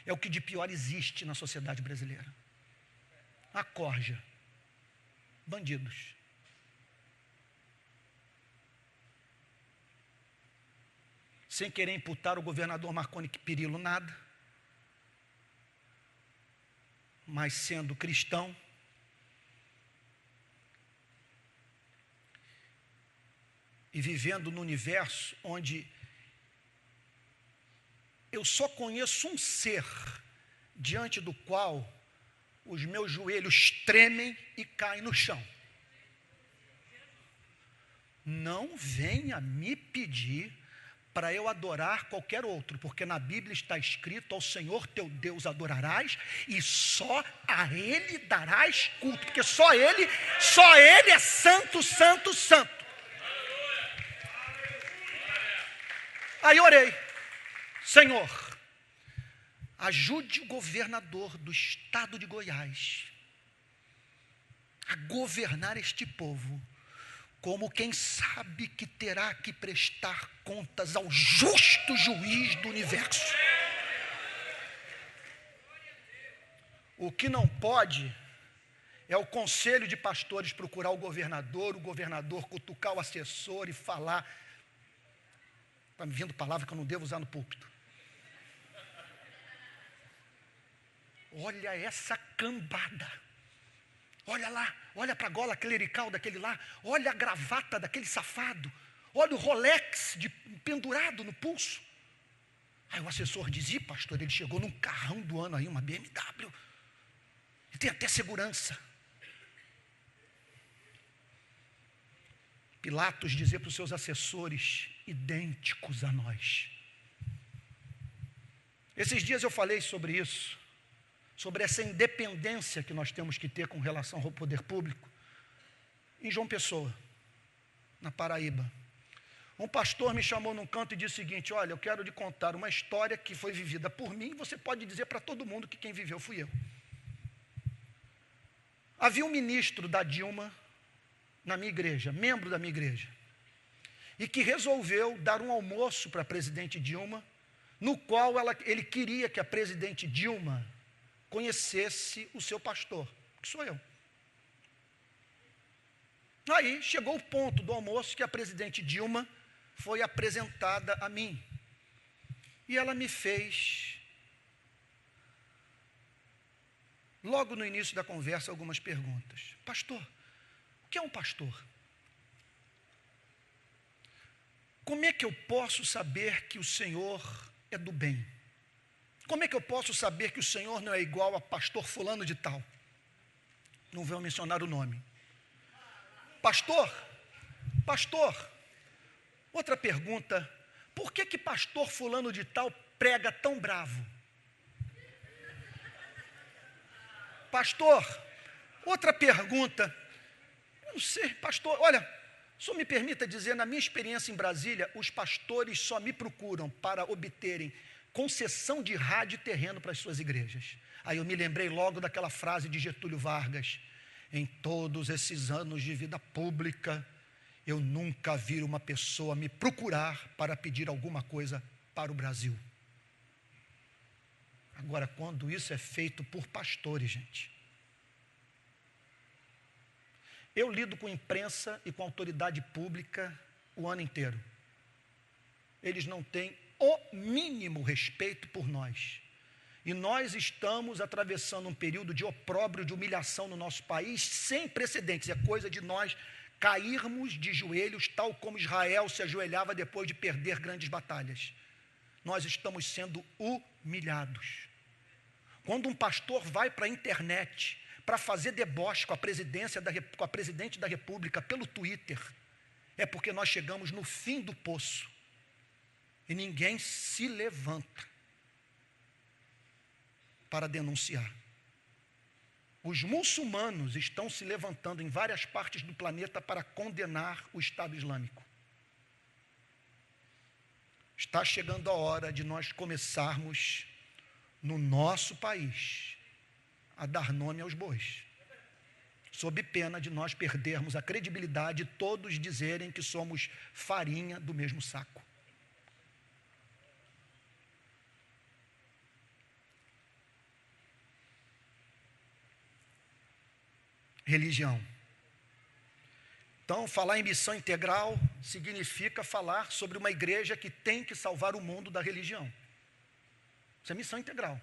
é o que de pior existe na sociedade brasileira. A corja, bandidos. Sem querer imputar o governador Marconi Perillo nada, mas sendo cristão, e vivendo no universo onde eu só conheço um ser diante do qual os meus joelhos tremem e caem no chão. Não venha me pedir para eu adorar qualquer outro, porque na Bíblia está escrito: ao Senhor teu Deus adorarás e só a Ele darás culto, porque só Ele é santo, santo, santo. Aí orei: Senhor, ajude o governador do estado de Goiás a governar este povo como quem sabe que terá que prestar contas ao justo juiz do universo. O que não pode é o conselho de pastores procurar o governador cutucar o assessor e falar. Está me vindo palavra que eu não devo usar no púlpito. Olha essa cambada. Olha lá, olha para a gola clerical daquele lá, olha a gravata daquele safado, olha o Rolex pendurado no pulso. Aí o assessor dizia: pastor, ele chegou num carrão do ano aí, uma BMW, e tem até segurança. Pilatos dizia para os seus assessores, idênticos a nós. Esses dias eu falei sobre isso, sobre essa independência que nós temos que ter com relação ao poder público, em João Pessoa, na Paraíba. Um pastor me chamou num canto e disse o seguinte: olha, eu quero lhe contar uma história que foi vivida por mim, e você pode dizer para todo mundo que quem viveu fui eu. Havia um ministro da Dilma na minha igreja, membro da minha igreja, e que resolveu dar um almoço para a presidente Dilma, no qual ele queria que a presidente Dilma conhecesse o seu pastor, que sou eu. Aí chegou o ponto do almoço que a presidente Dilma foi apresentada a mim. E ela me fez, logo no início da conversa, algumas perguntas. Pastor, o que é um pastor? Como é que eu posso saber que o Senhor é do bem? Como é que eu posso saber que o Senhor não é igual a pastor fulano de tal? Não vou mencionar o nome. Pastor, outra pergunta: por que pastor fulano de tal prega tão bravo? Pastor, outra pergunta: eu não sei, pastor, olha, só me permita dizer, na minha experiência em Brasília, os pastores só me procuram para obterem concessão de rádio e terreno para as suas igrejas. Aí eu me lembrei logo daquela frase de Getúlio Vargas: em todos esses anos de vida pública, eu nunca vi uma pessoa me procurar para pedir alguma coisa para o Brasil. Agora, quando isso é feito por pastores, gente, eu lido com imprensa e com autoridade pública o ano inteiro. Eles não têm o mínimo respeito por nós. E nós estamos atravessando um período de opróbrio, de humilhação no nosso país, sem precedentes. É coisa de nós cairmos de joelhos, tal como Israel se ajoelhava depois de perder grandes batalhas. Nós estamos sendo humilhados. Quando um pastor vai para a internet para fazer deboche com a presidente da República pelo Twitter, é porque nós chegamos no fim do poço. E ninguém se levanta para denunciar. Os muçulmanos estão se levantando em várias partes do planeta para condenar o Estado Islâmico. Está chegando a hora de nós começarmos, no nosso país, a dar nome aos bois, sob pena de nós perdermos a credibilidade e todos dizerem que somos farinha do mesmo saco. Religião. Então, falar em missão integral significa falar sobre uma igreja que tem que salvar o mundo da religião. Isso é missão integral.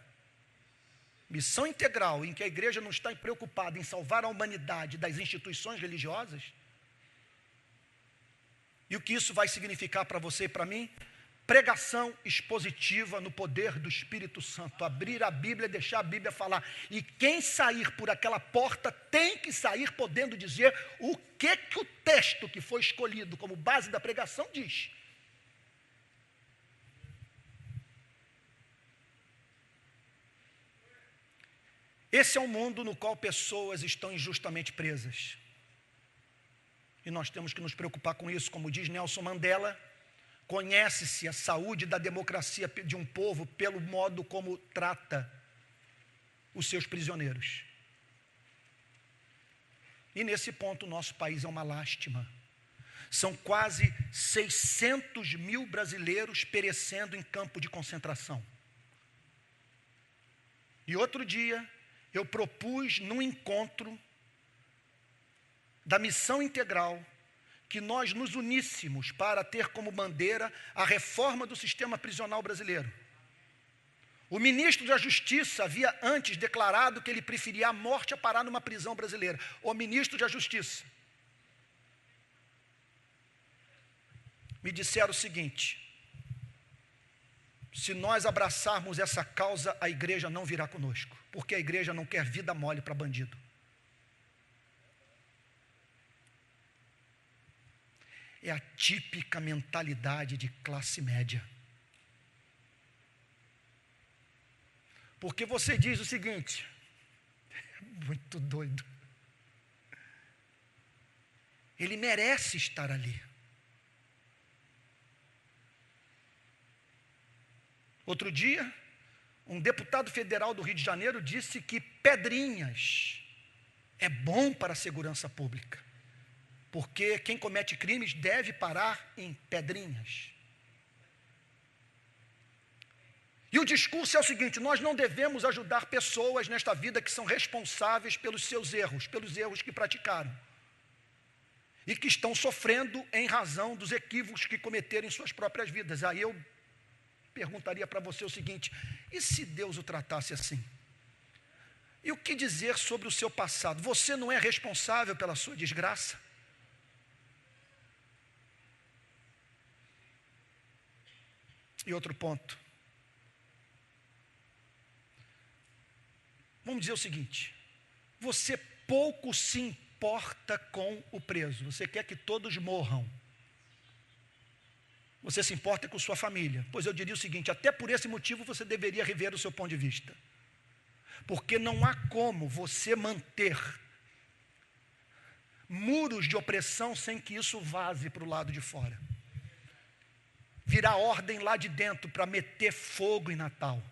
Missão integral em que a igreja não está preocupada em salvar a humanidade das instituições religiosas. E o que isso vai significar para você e para mim? Pregação expositiva no poder do Espírito Santo, abrir a Bíblia e deixar a Bíblia falar, e quem sair por aquela porta tem que sair podendo dizer o que o texto que foi escolhido como base da pregação diz. Esse é um mundo no qual pessoas estão injustamente presas. E nós temos que nos preocupar com isso. Como diz Nelson Mandela, conhece-se a saúde da democracia de um povo pelo modo como trata os seus prisioneiros. E nesse ponto o nosso país é uma lástima. São quase 600 mil brasileiros perecendo em campo de concentração. E outro dia eu propus num encontro da Missão Integral que nós nos uníssemos para ter como bandeira a reforma do sistema prisional brasileiro. O ministro da Justiça havia antes declarado que ele preferia a morte a parar numa prisão brasileira. O ministro da Justiça. Me disseram o seguinte: se nós abraçarmos essa causa, a igreja não virá conosco, porque a igreja não quer vida mole para bandido. É a típica mentalidade de classe média. Porque você diz o seguinte, muito doido, ele merece estar ali. Outro dia, um deputado federal do Rio de Janeiro disse que Pedrinhas é bom para a segurança pública, porque quem comete crimes deve parar em Pedrinhas. E o discurso é o seguinte: nós não devemos ajudar pessoas nesta vida que são responsáveis pelos seus erros, pelos erros que praticaram, e que estão sofrendo em razão dos equívocos que cometeram em suas próprias vidas. Aí eu perguntaria para você o seguinte: e se Deus o tratasse assim? E o que dizer sobre o seu passado? Você não é responsável pela sua desgraça? E outro ponto. Vamos dizer o seguinte: você pouco se importa com o preso, você quer que todos morram. Você se importa com sua família. Pois eu diria o seguinte: até por esse motivo você deveria rever o seu ponto de vista. Porque não há como você manter muros de opressão sem que isso vaze para o lado de fora. Virar ordem lá de dentro para meter fogo em Natal.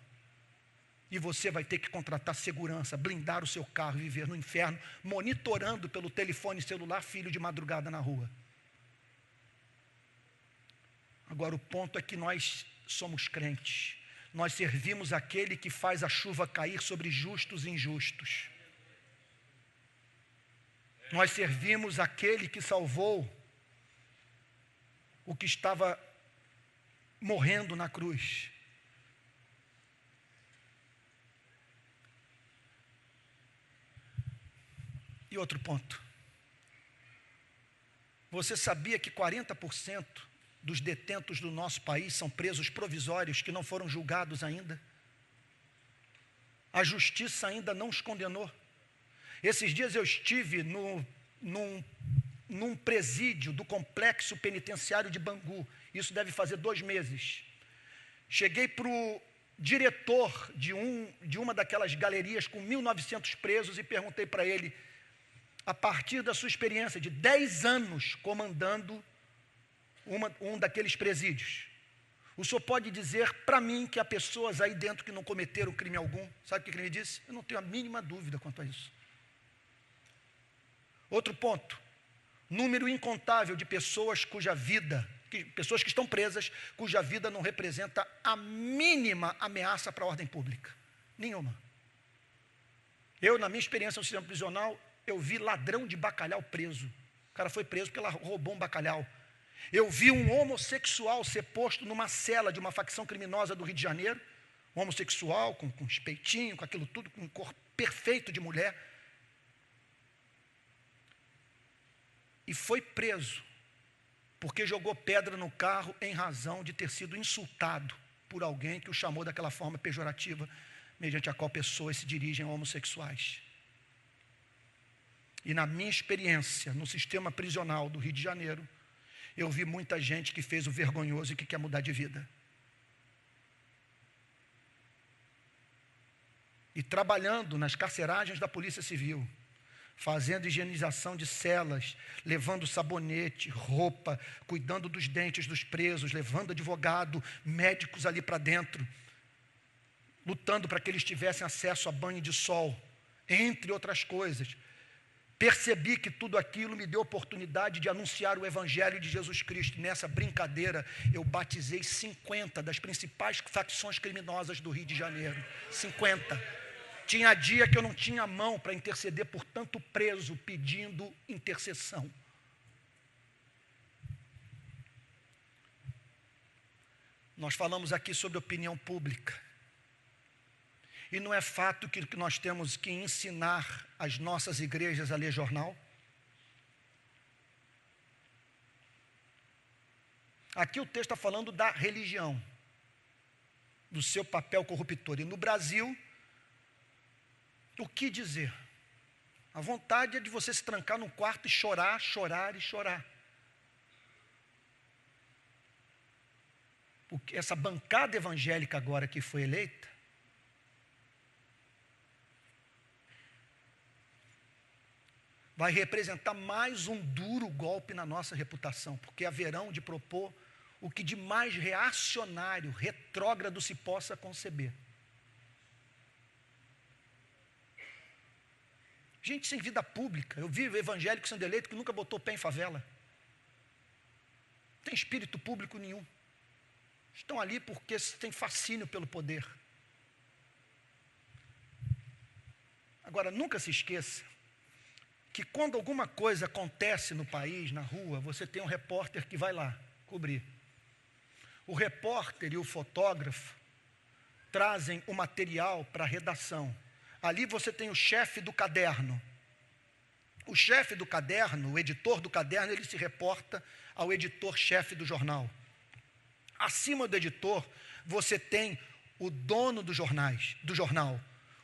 E você vai ter que contratar segurança, blindar o seu carro e viver no inferno, monitorando pelo telefone celular filho de madrugada na rua. Agora o ponto é que nós somos crentes. Nós servimos aquele que faz a chuva cair sobre justos e injustos. Nós servimos aquele que salvou o que estava morrendo na cruz. E outro ponto. Você sabia que 40% dos detentos do nosso país são presos provisórios que não foram julgados ainda? A justiça ainda não os condenou. Esses dias eu estive num presídio do complexo penitenciário de Bangu. Isso deve fazer 2 meses. Cheguei para o diretor de uma daquelas galerias com 1.900 presos e perguntei para ele: a partir da sua experiência de 10 anos comandando um daqueles presídios, o senhor pode dizer para mim que há pessoas aí dentro que não cometeram crime algum? Sabe o que ele me disse? Eu não tenho a mínima dúvida quanto a isso. Outro ponto: número incontável de pessoas pessoas que estão presas, cuja vida não representa a mínima ameaça para a ordem pública. Nenhuma. Eu, na minha experiência no sistema prisional, eu vi ladrão de bacalhau preso. O cara foi preso porque ela roubou um bacalhau. Eu vi um homossexual ser posto numa cela de uma facção criminosa do Rio de Janeiro. Um homossexual com os peitinhos, com aquilo tudo, com um corpo perfeito de mulher. E foi preso porque jogou pedra no carro em razão de ter sido insultado por alguém que o chamou daquela forma pejorativa, mediante a qual pessoas se dirigem a homossexuais. E na minha experiência no sistema prisional do Rio de Janeiro, eu vi muita gente que fez o vergonhoso e que quer mudar de vida. e trabalhando nas carceragens da Polícia Civil, fazendo higienização de celas, levando sabonete, roupa, cuidando dos dentes dos presos, levando advogado, médicos ali para dentro, lutando para que eles tivessem acesso a banho de sol, entre outras coisas. Percebi que tudo aquilo me deu oportunidade de anunciar o Evangelho de Jesus Cristo. Nessa brincadeira, eu batizei 50 das principais facções criminosas do Rio de Janeiro. 50. Tinha dia que eu não tinha mão para interceder por tanto preso pedindo intercessão. Nós falamos aqui sobre opinião pública. E não é fato que nós temos que ensinar as nossas igrejas a ler jornal? Aqui o texto está falando da religião, do seu papel corruptor. E no Brasil, o que dizer? A vontade é de você se trancar num quarto e chorar, chorar e chorar. Porque essa bancada evangélica agora que foi eleita, vai representar mais um duro golpe na nossa reputação, porque haverão de propor o que de mais reacionário, retrógrado se possa conceber. Gente sem vida pública. Eu vi evangélicos sendo eleitos que nunca botou pé em favela. Não tem espírito público nenhum. Estão ali porque têm fascínio pelo poder. Agora, nunca se esqueça que quando alguma coisa acontece no país, na rua, você tem um repórter que vai lá cobrir. O repórter e o fotógrafo trazem o material para a redação. Ali você tem o chefe do caderno. O chefe do caderno, o editor do caderno, ele se reporta ao editor-chefe do jornal. Acima do editor, você tem o dono do jornal,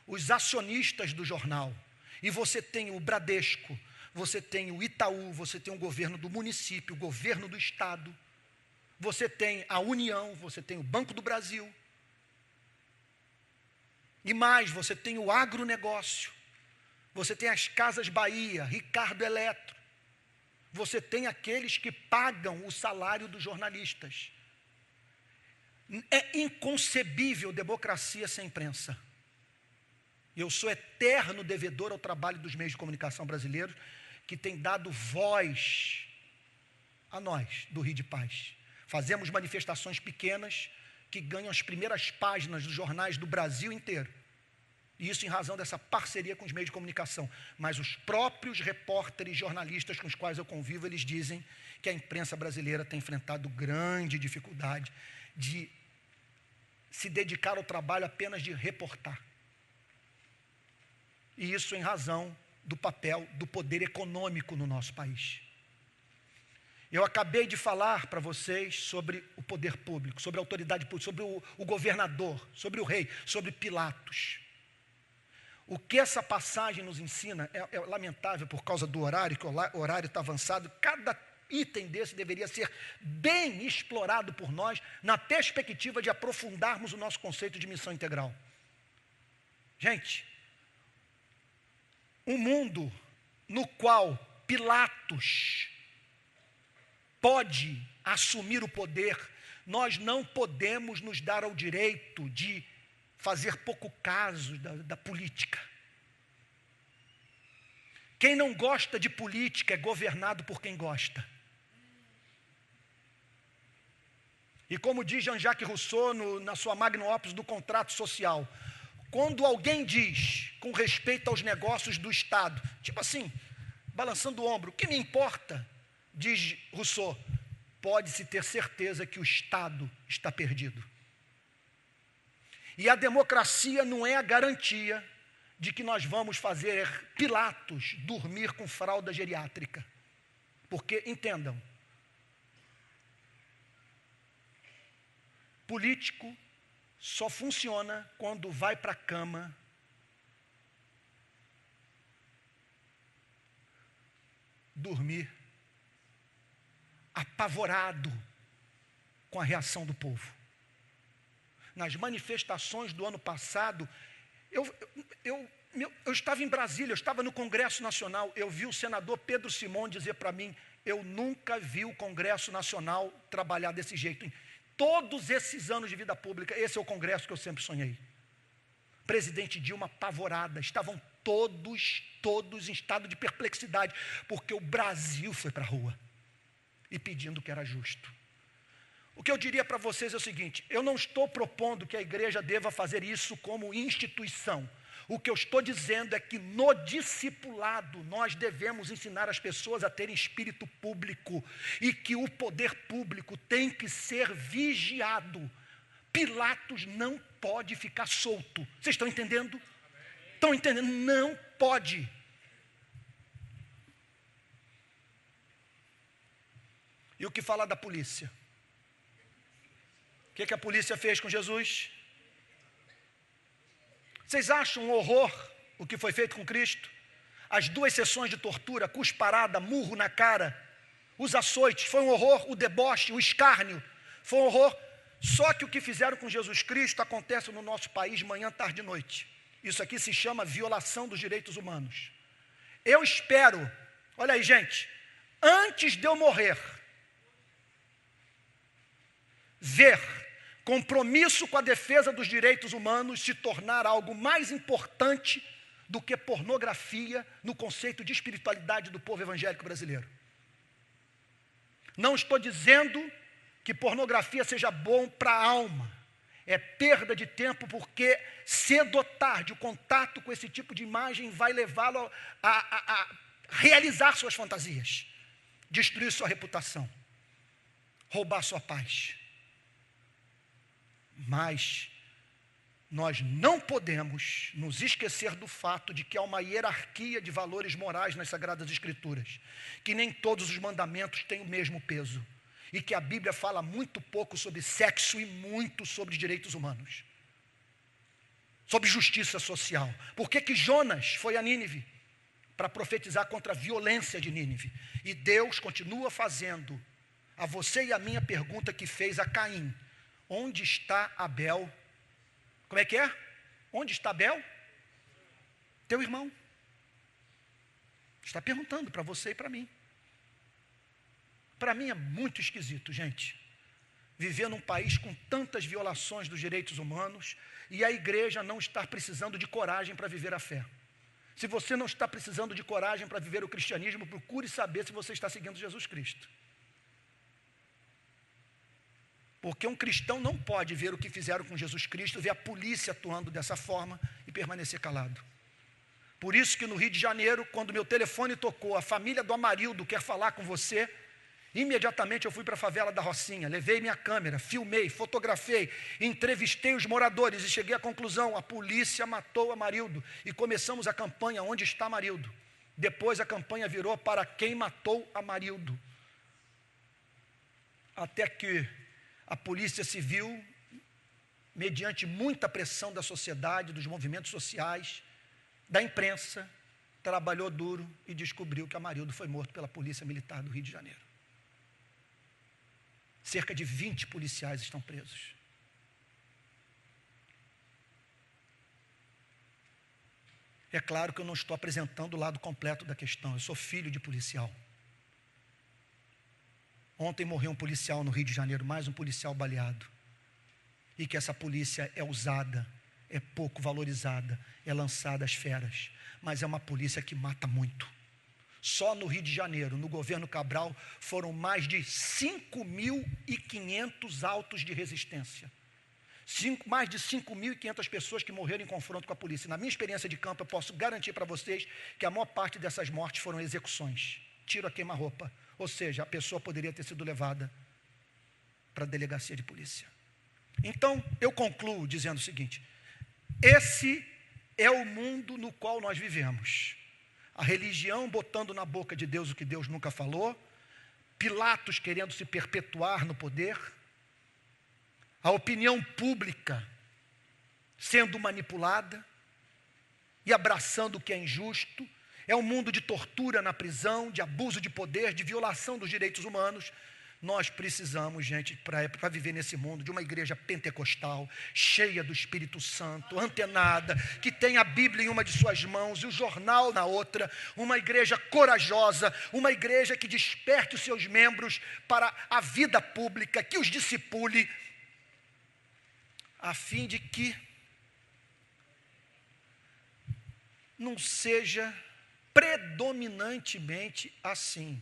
os acionistas do jornal. E você tem o Bradesco, você tem o Itaú, você tem o governo do município, o governo do estado, você tem a União, você tem o Banco do Brasil. E mais, você tem o agronegócio, você tem as Casas Bahia, Ricardo Eletro, você tem aqueles que pagam o salário dos jornalistas. É inconcebível democracia sem imprensa. Eu sou eterno devedor ao trabalho dos meios de comunicação brasileiros, que tem dado voz a nós, do Rio de Paz. Fazemos manifestações pequenas que ganham as primeiras páginas dos jornais do Brasil inteiro. E isso em razão dessa parceria com os meios de comunicação. Mas os próprios repórteres e jornalistas com os quais eu convivo, eles dizem que a imprensa brasileira tem enfrentado grande dificuldade de se dedicar ao trabalho apenas de reportar. E isso em razão do papel do poder econômico no nosso país. Eu acabei de falar para vocês sobre o poder público, sobre a autoridade pública, sobre o governador, sobre o rei, sobre Pilatos. O que essa passagem nos ensina é lamentável por causa do horário, que o horário está avançado. Cada item desse deveria ser bem explorado por nós, na perspectiva de aprofundarmos o nosso conceito de missão integral. Gente, um mundo no qual Pilatos pode assumir o poder, nós não podemos nos dar ao direito de fazer pouco caso da política. Quem não gosta de política é governado por quem gosta. E como diz Jean-Jacques Rousseau na sua Magnum Opus do contrato social, quando alguém diz, com respeito aos negócios do Estado, tipo assim, balançando o ombro, o que me importa, diz Rousseau, pode-se ter certeza que o Estado está perdido. E a democracia não é a garantia de que nós vamos fazer Pilatos dormir com fralda geriátrica. Porque, entendam, político só funciona quando vai para a cama dormir apavorado com a reação do povo. Nas manifestações do ano passado, Eu estava em Brasília, eu estava no Congresso Nacional, eu vi o senador Pedro Simon dizer para mim, eu nunca vi o Congresso Nacional trabalhar desse jeito. Em todos esses anos de vida pública, esse é o Congresso que eu sempre sonhei. Presidente Dilma apavorada, estavam todos em estado de perplexidade, porque o Brasil foi para a rua, e pedindo o que era justo. O que eu diria para vocês é o seguinte, eu não estou propondo que a igreja deva fazer isso como instituição. O que eu estou dizendo é que no discipulado nós devemos ensinar as pessoas a terem espírito público e que o poder público tem que ser vigiado. Pilatos não pode ficar solto. Vocês estão entendendo? Estão entendendo? Não pode. E o que falar da polícia? O que a polícia fez com Jesus? Vocês acham um horror o que foi feito com Cristo? As 2 sessões de tortura, cusparada, murro na cara, os açoites, foi um horror, o deboche, o escárnio, foi um horror. Só que o que fizeram com Jesus Cristo acontece no nosso país manhã, tarde e noite. Isso aqui se chama violação dos direitos humanos. Eu espero, olha aí gente, antes de eu morrer, ver compromisso com a defesa dos direitos humanos se tornar algo mais importante do que pornografia no conceito de espiritualidade do povo evangélico brasileiro. Não estou dizendo que pornografia seja bom para a alma, é perda de tempo, porque cedo ou tarde o contato com esse tipo de imagem vai levá-lo a realizar suas fantasias, destruir sua reputação, roubar sua paz. Mas nós não podemos nos esquecer do fato de que há uma hierarquia de valores morais nas Sagradas Escrituras, que nem todos os mandamentos têm o mesmo peso, e que a Bíblia fala muito pouco sobre sexo e muito sobre direitos humanos, sobre justiça social. Por que Jonas foi a Nínive? Para profetizar contra a violência de Nínive. E Deus continua fazendo a você e a minha pergunta que fez a Caim: onde está Abel? Como é que é? Onde está Abel? Teu irmão. Está perguntando para você e para mim. Para mim é muito esquisito, gente, viver num país com tantas violações dos direitos humanos e a igreja não estar precisando de coragem para viver a fé. Se você não está precisando de coragem para viver o cristianismo, procure saber se você está seguindo Jesus Cristo. Porque um cristão não pode ver o que fizeram com Jesus Cristo, ver a polícia atuando dessa forma e permanecer calado. Por isso que no Rio de Janeiro, quando meu telefone tocou, a família do Amarildo quer falar com você, imediatamente eu fui para a favela da Rocinha, levei minha câmera, filmei, fotografei, entrevistei os moradores e cheguei à conclusão: a polícia matou o Amarildo. E começamos a campanha Onde está Amarildo? Depois a campanha virou para quem matou Amarildo. Até que a Polícia Civil, mediante muita pressão da sociedade, dos movimentos sociais, da imprensa, trabalhou duro e descobriu que Amarildo foi morto pela Polícia Militar do Rio de Janeiro. Cerca de 20 policiais estão presos. É claro que eu não estou apresentando o lado completo da questão, eu sou filho de policial. Ontem morreu um policial no Rio de Janeiro, mais um policial baleado. E que essa polícia é usada, é pouco valorizada, é lançada às feras. Mas é uma polícia que mata muito. Só no Rio de Janeiro, no governo Cabral, foram mais de 5.500 autos de resistência. Mais de 5.500 pessoas que morreram em confronto com a polícia. Na minha experiência de campo, eu posso garantir para vocês que a maior parte dessas mortes foram execuções. Tiro a queima-roupa. Ou seja, a pessoa poderia ter sido levada para a delegacia de polícia. Então, eu concluo dizendo o seguinte: esse é o mundo no qual nós vivemos. A religião botando na boca de Deus o que Deus nunca falou, Pilatos querendo se perpetuar no poder, a opinião pública sendo manipulada e abraçando o que é injusto. É um mundo de tortura na prisão, de abuso de poder, de violação dos direitos humanos. Nós precisamos, gente, para viver nesse mundo, de uma igreja pentecostal, cheia do Espírito Santo, antenada, que tem a Bíblia em uma de suas mãos e o jornal na outra, uma igreja corajosa, uma igreja que desperte os seus membros para a vida pública, que os discipule, a fim de que não seja predominantemente assim.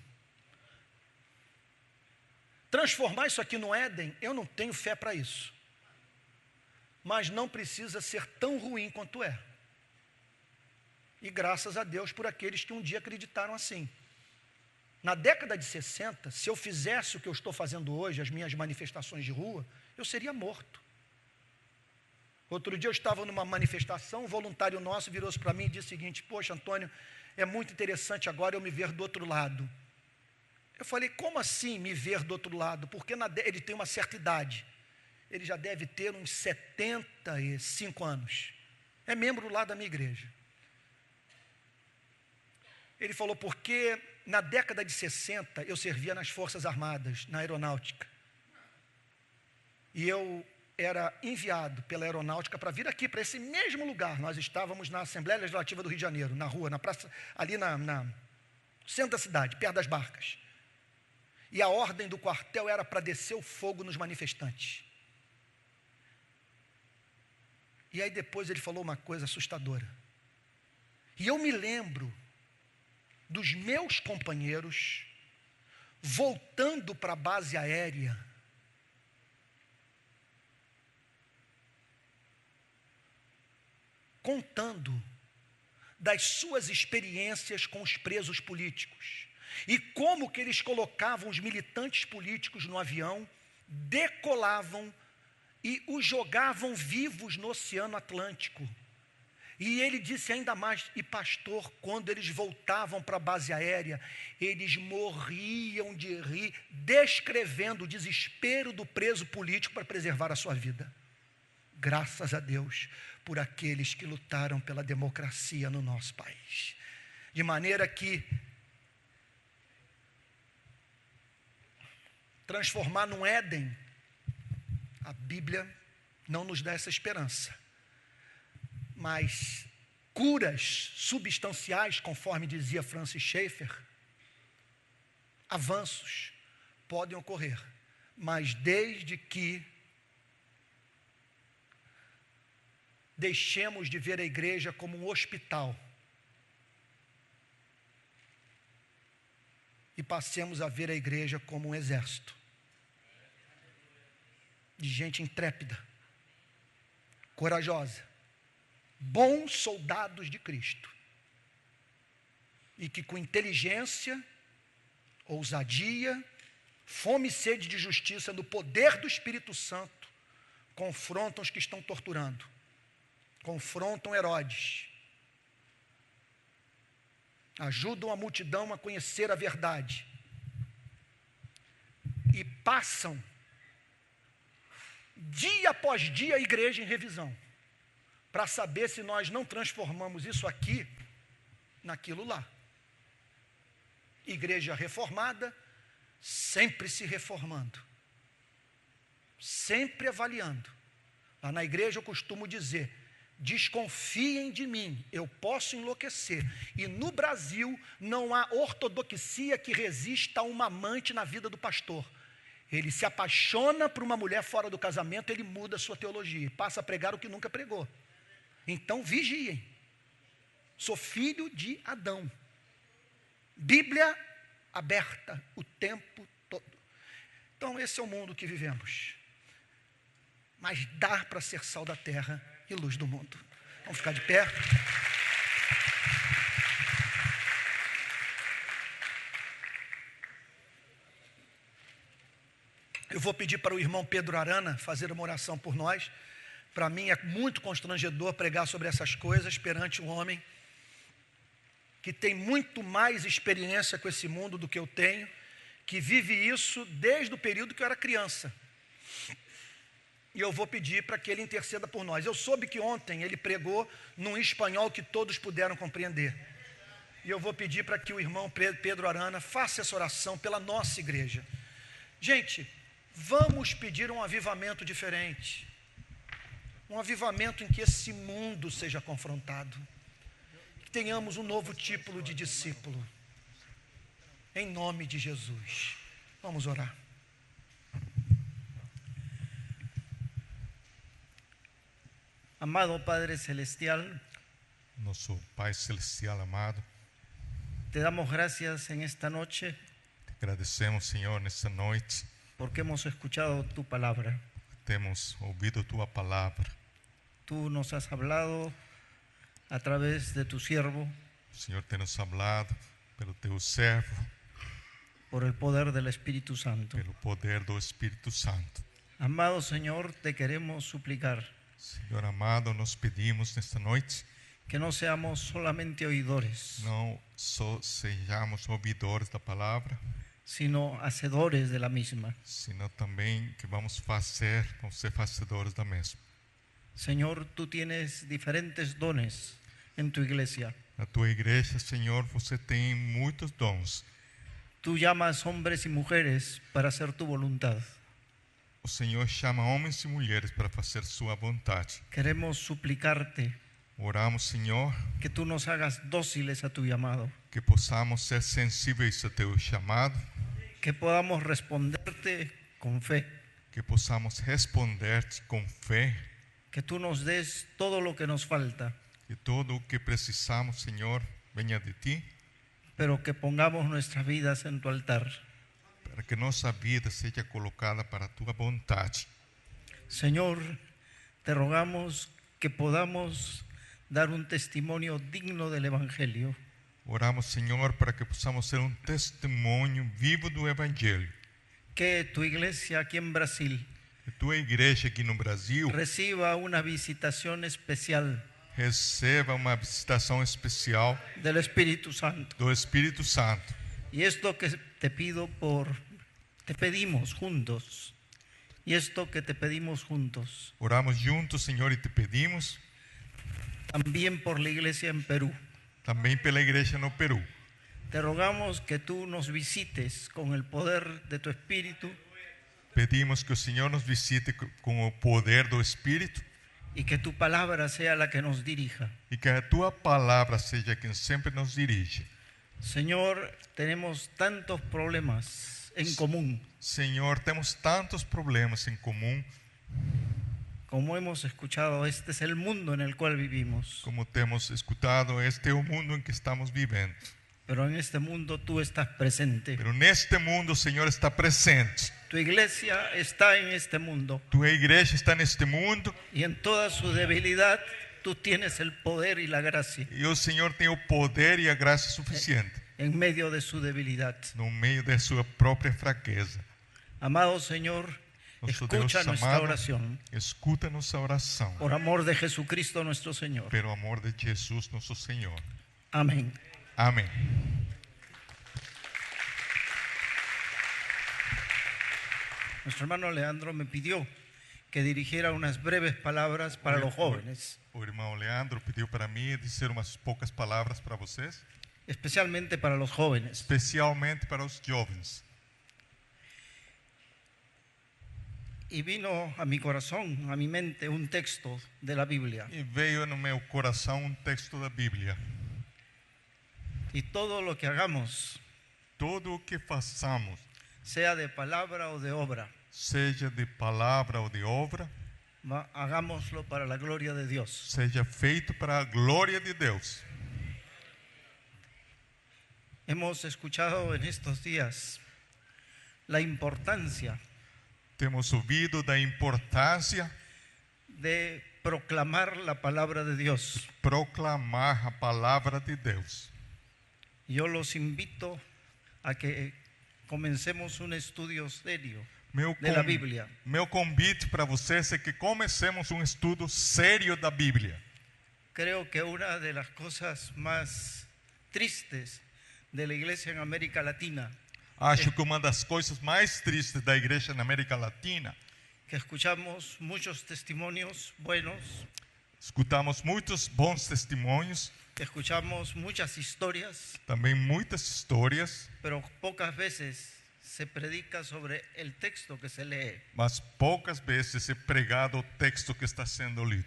Transformar isso aqui no Éden, eu não tenho fé para isso. Mas não precisa ser tão ruim quanto é. E graças a Deus por aqueles que um dia acreditaram assim. Na década de 60, se eu fizesse o que eu estou fazendo hoje, as minhas manifestações de rua, eu seria morto. Outro dia eu estava numa manifestação, um voluntário nosso virou-se para mim e disse o seguinte: poxa, Antônio, é muito interessante agora eu me ver do outro lado. Eu falei, como assim me ver do outro lado? Porque ele tem uma certa idade. Ele já deve ter uns 75 anos. É membro lá da minha igreja. Ele falou, porque na década de 60 eu servia nas Forças Armadas, na aeronáutica. E eu era enviado pela aeronáutica para vir aqui, para esse mesmo lugar. Nós estávamos na Assembleia Legislativa do Rio de Janeiro, na rua, na praça, ali no centro da cidade, perto das barcas. E a ordem do quartel era para descer o fogo nos manifestantes. E aí depois ele falou uma coisa assustadora. E eu me lembro dos meus companheiros voltando para a base aérea, contando das suas experiências com os presos políticos. E como que eles colocavam os militantes políticos no avião, decolavam e os jogavam vivos no Oceano Atlântico. E ele disse ainda mais, e pastor, quando eles voltavam para a base aérea, eles morriam de rir, descrevendo o desespero do preso político para preservar a sua vida. Graças a Deus por aqueles que lutaram pela democracia no nosso país. De maneira que transformar num Éden, a Bíblia não nos dá essa esperança. Mas curas substanciais, conforme dizia Francis Schaeffer, avanços podem ocorrer, mas desde que deixemos de ver a igreja como um hospital e passemos a ver a igreja como um exército de gente intrépida, corajosa, bons soldados de Cristo, e que com inteligência, ousadia, fome e sede de justiça, no poder do Espírito Santo, confrontam os que estão torturando, confrontam Herodes, ajudam a multidão a conhecer a verdade, e passam dia após dia a igreja em revisão, para saber se nós não transformamos isso aqui naquilo lá. Igreja reformada, sempre se reformando, sempre avaliando. Lá na igreja eu costumo dizer, desconfiem de mim, eu posso enlouquecer. E no Brasil não há ortodoxia que resista a uma amante na vida do pastor. Ele se apaixona por uma mulher fora do casamento, ele muda a sua teologia, passa a pregar o que nunca pregou. Então vigiem. Sou filho de Adão. Bíblia aberta o tempo todo. Então esse é o mundo que vivemos. Mas dá para ser sal da terra e luz do mundo. Vamos ficar de pé. Eu vou pedir para o irmão Pedro Arana fazer uma oração por nós. Para mim é muito constrangedor pregar sobre essas coisas perante um homem que tem muito mais experiência com esse mundo do que eu tenho, que vive isso desde o período que eu era criança. E eu vou pedir para que ele interceda por nós. Eu soube que ontem ele pregou num espanhol que todos puderam compreender. E eu vou pedir para que o irmão Pedro Arana faça essa oração pela nossa igreja. Gente, vamos pedir um avivamento diferente. Um avivamento em que esse mundo seja confrontado. Que tenhamos um novo tipo de discípulo. Em nome de Jesus. Vamos orar. Amado Padre Celestial, Nosso Pai Celestial amado, te damos gracias en esta noche te agradecemos, Senhor, nesta noite. porque hemos escuchado tu palabra. Temos ouvido Tua palavra. Tú nos has hablado a través de tu siervo O Senhor tem nos hablado pelo Teu servo, por el poder del Espíritu Santo. pelo poder do Espírito Santo. Amado Señor, te queremos suplicar Senhor amado, nós pedimos nesta noite, que no seamos solamente oidores, não só sejamos ouvidores da palavra, sino hacedores de la misma. senão também que vamos ser fazedores da mesma. Señor, tú tienes diferentes dones en tu iglesia. Na Tua igreja, Senhor, você tem muitos dons. Tú llamas hombres y mujeres para hacer tu voluntad. O Senhor chama homens e mulheres para fazer Sua vontade. Queremos suplicarte Oramos, Senhor, que tú nos hagas dóciles a tu llamado, que possamos ser sensíveis a Teu chamado, que podamos responderte con fe, que possamos responder-te com fé, que tú nos des todo lo que nos falta, que tudo o que precisamos, Senhor, venha de Ti, pero que pongamos nuestras vidas en tu altar. para que nossa vida seja colocada para a Tua vontade. Señor, te rogamos que podamos dar un testimonio digno del Evangelio, Oramos, Senhor, para que possamos ser um testemunho vivo do Evangelho. que tu iglesia aquí en Brasil Que Tua igreja aqui no Brasil reciba una visitación especial receba uma visitação especial del Espíritu Santo. do Espírito Santo. Y esto que te pedimos juntos, y esto que te pedimos juntos, Oramos juntos, Senhor, e te pedimos también por la iglesia en Perú. também pela igreja no Peru. Te rogamos que tú nos visites con el poder de tu Espíritu Pedimos que o Senhor nos visite com o poder do Espírito y que tu palabra sea la que nos dirija. e que a Tua palavra seja quem sempre nos dirige. Señor, tenemos tantos problemas en común, Senhor, temos tantos problemas em comum, como hemos escuchado, este es el mundo en el cual vivimos, como temos escutado, este é o mundo em que estamos vivendo. pero en este mundo tú estás presente. Pero neste mundo o Senhor está presente. Tu iglesia está en este mundo Tua igreja está neste mundo y en toda su debilidad tú tienes el poder y la gracia e o Senhor tem o poder e a graça suficiente en medio de su debilidad. no meio da sua própria fraqueza. Amado Señor, Nosso Deus escucha nuestra amado, oración escuta nossa oração, por amor de Jesucristo nuestro Señor. pelo amor de Jesus, nosso Senhor. Amén. Amém. Nuestro hermano Leandro me pidió que dirigiera unas breves palabras para los jóvenes, O irmão Leandro pediu para mim dizer umas poucas palavras para vocês, especialmente para los jóvenes. especialmente para os jovens. Y vino a mi corazón, a mi mente, un texto de la Biblia. E veio no meu coração um texto da Bíblia. Y todo lo que hagamos, Tudo o que façamos, sea de palabra o de obra, seja de palavra ou de obra, hagámoslo para la gloria de Dios. seja feito para a glória de Deus. Hemos escuchado en estos días la importancia Temos ouvido da importância de proclamar la palabra de Dios. de proclamar a palavra de Deus. Yo los invito a que comencemos un estudio serio de la Biblia. Meu convite para vocês é que comecemos um estudo sério da Bíblia. Creo que una de las cosas más tristes de la iglesia en América Latina, Acho que uma das coisas mais tristes da igreja na América Latina, que escuchamos muchos testimonios buenos, escutamos muitos bons testemunhos, escuchamos muchas historias, também muitas histórias, pero pocas veces se predica sobre el texto que se lee. mas poucas vezes é pregado o texto que está sendo lido.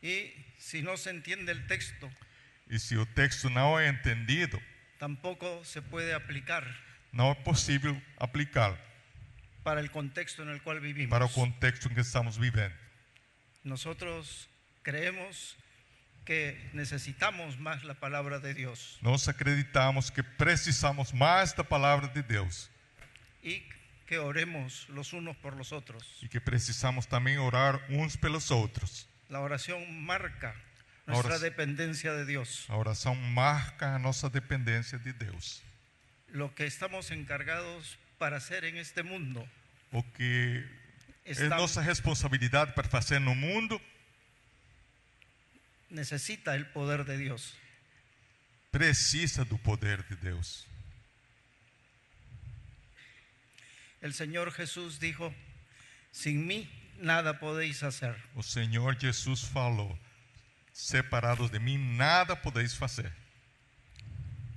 Y si no se entiende el texto, E se o texto não é entendido, tampoco se puede aplicar não é possível aplicá-lo para el contexto en el cual vivimos. para o contexto em que estamos vivendo. Nosotros creemos que necesitamos más la palabra de Dios Nós acreditamos que precisamos mais da palavra de Deus y que oremos los unos por los otros. e que precisamos também orar uns pelos outros. La oración marca nuestra Oración. dependencia de Dios. A oração marca a nossa dependência de Deus. Lo que estamos encargados para hacer en este mundo O que é está- nossa responsabilidade para fazer no mundo necesita el poder de Dios. precisa do poder de Deus. El Señor Jesús dijo, sin mí nada podéis hacer. O Senhor Jesus falou: separados de mim nada podeis fazer.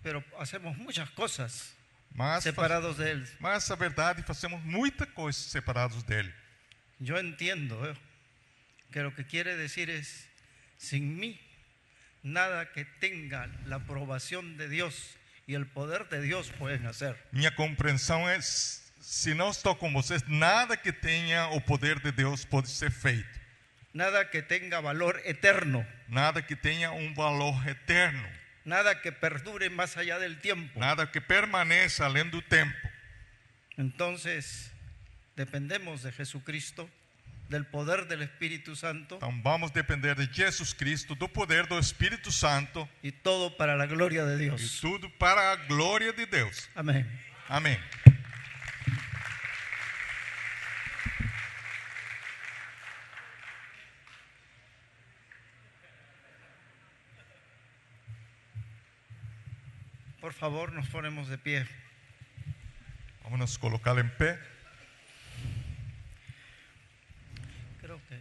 Pero hacemos muchas cosas Mas, separados de Él. mas a verdade, fazemos muita coisa separados dele. Yo entiendo que lo que quiere decir es, sin mí, nada que tenga la aprobación de Dios y el poder de Dios pueden hacer. Minha compreensão é: se não estou com vocês, nada que tenha o poder de Deus pode ser feito. Nada que tenga valor eterno, Nada que tenha valor eterno. nada que perdure más allá del tiempo. Nada que permaneça além do tempo. Entonces, dependemos de Jesucristo, del poder del Espíritu Santo, Então vamos depender de Jesus Cristo, do poder do Espírito Santo, y todo para la gloria de e Dios. tudo para a glória de Deus. Amén. Amém. Por favor, nos ponemos de pie. Vamos nos colocar em pé. Creo que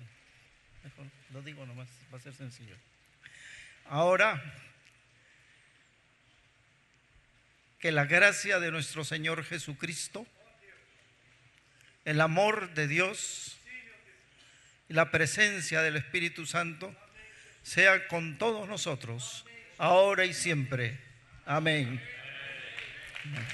mejor lo digo nomás, va a ser sencillo. Ahora, que la gracia de nuestro Señor Jesucristo, el amor de Dios y la presencia del Espíritu Santo sea con todos nosotros, ahora y siempre. Amén. Amén.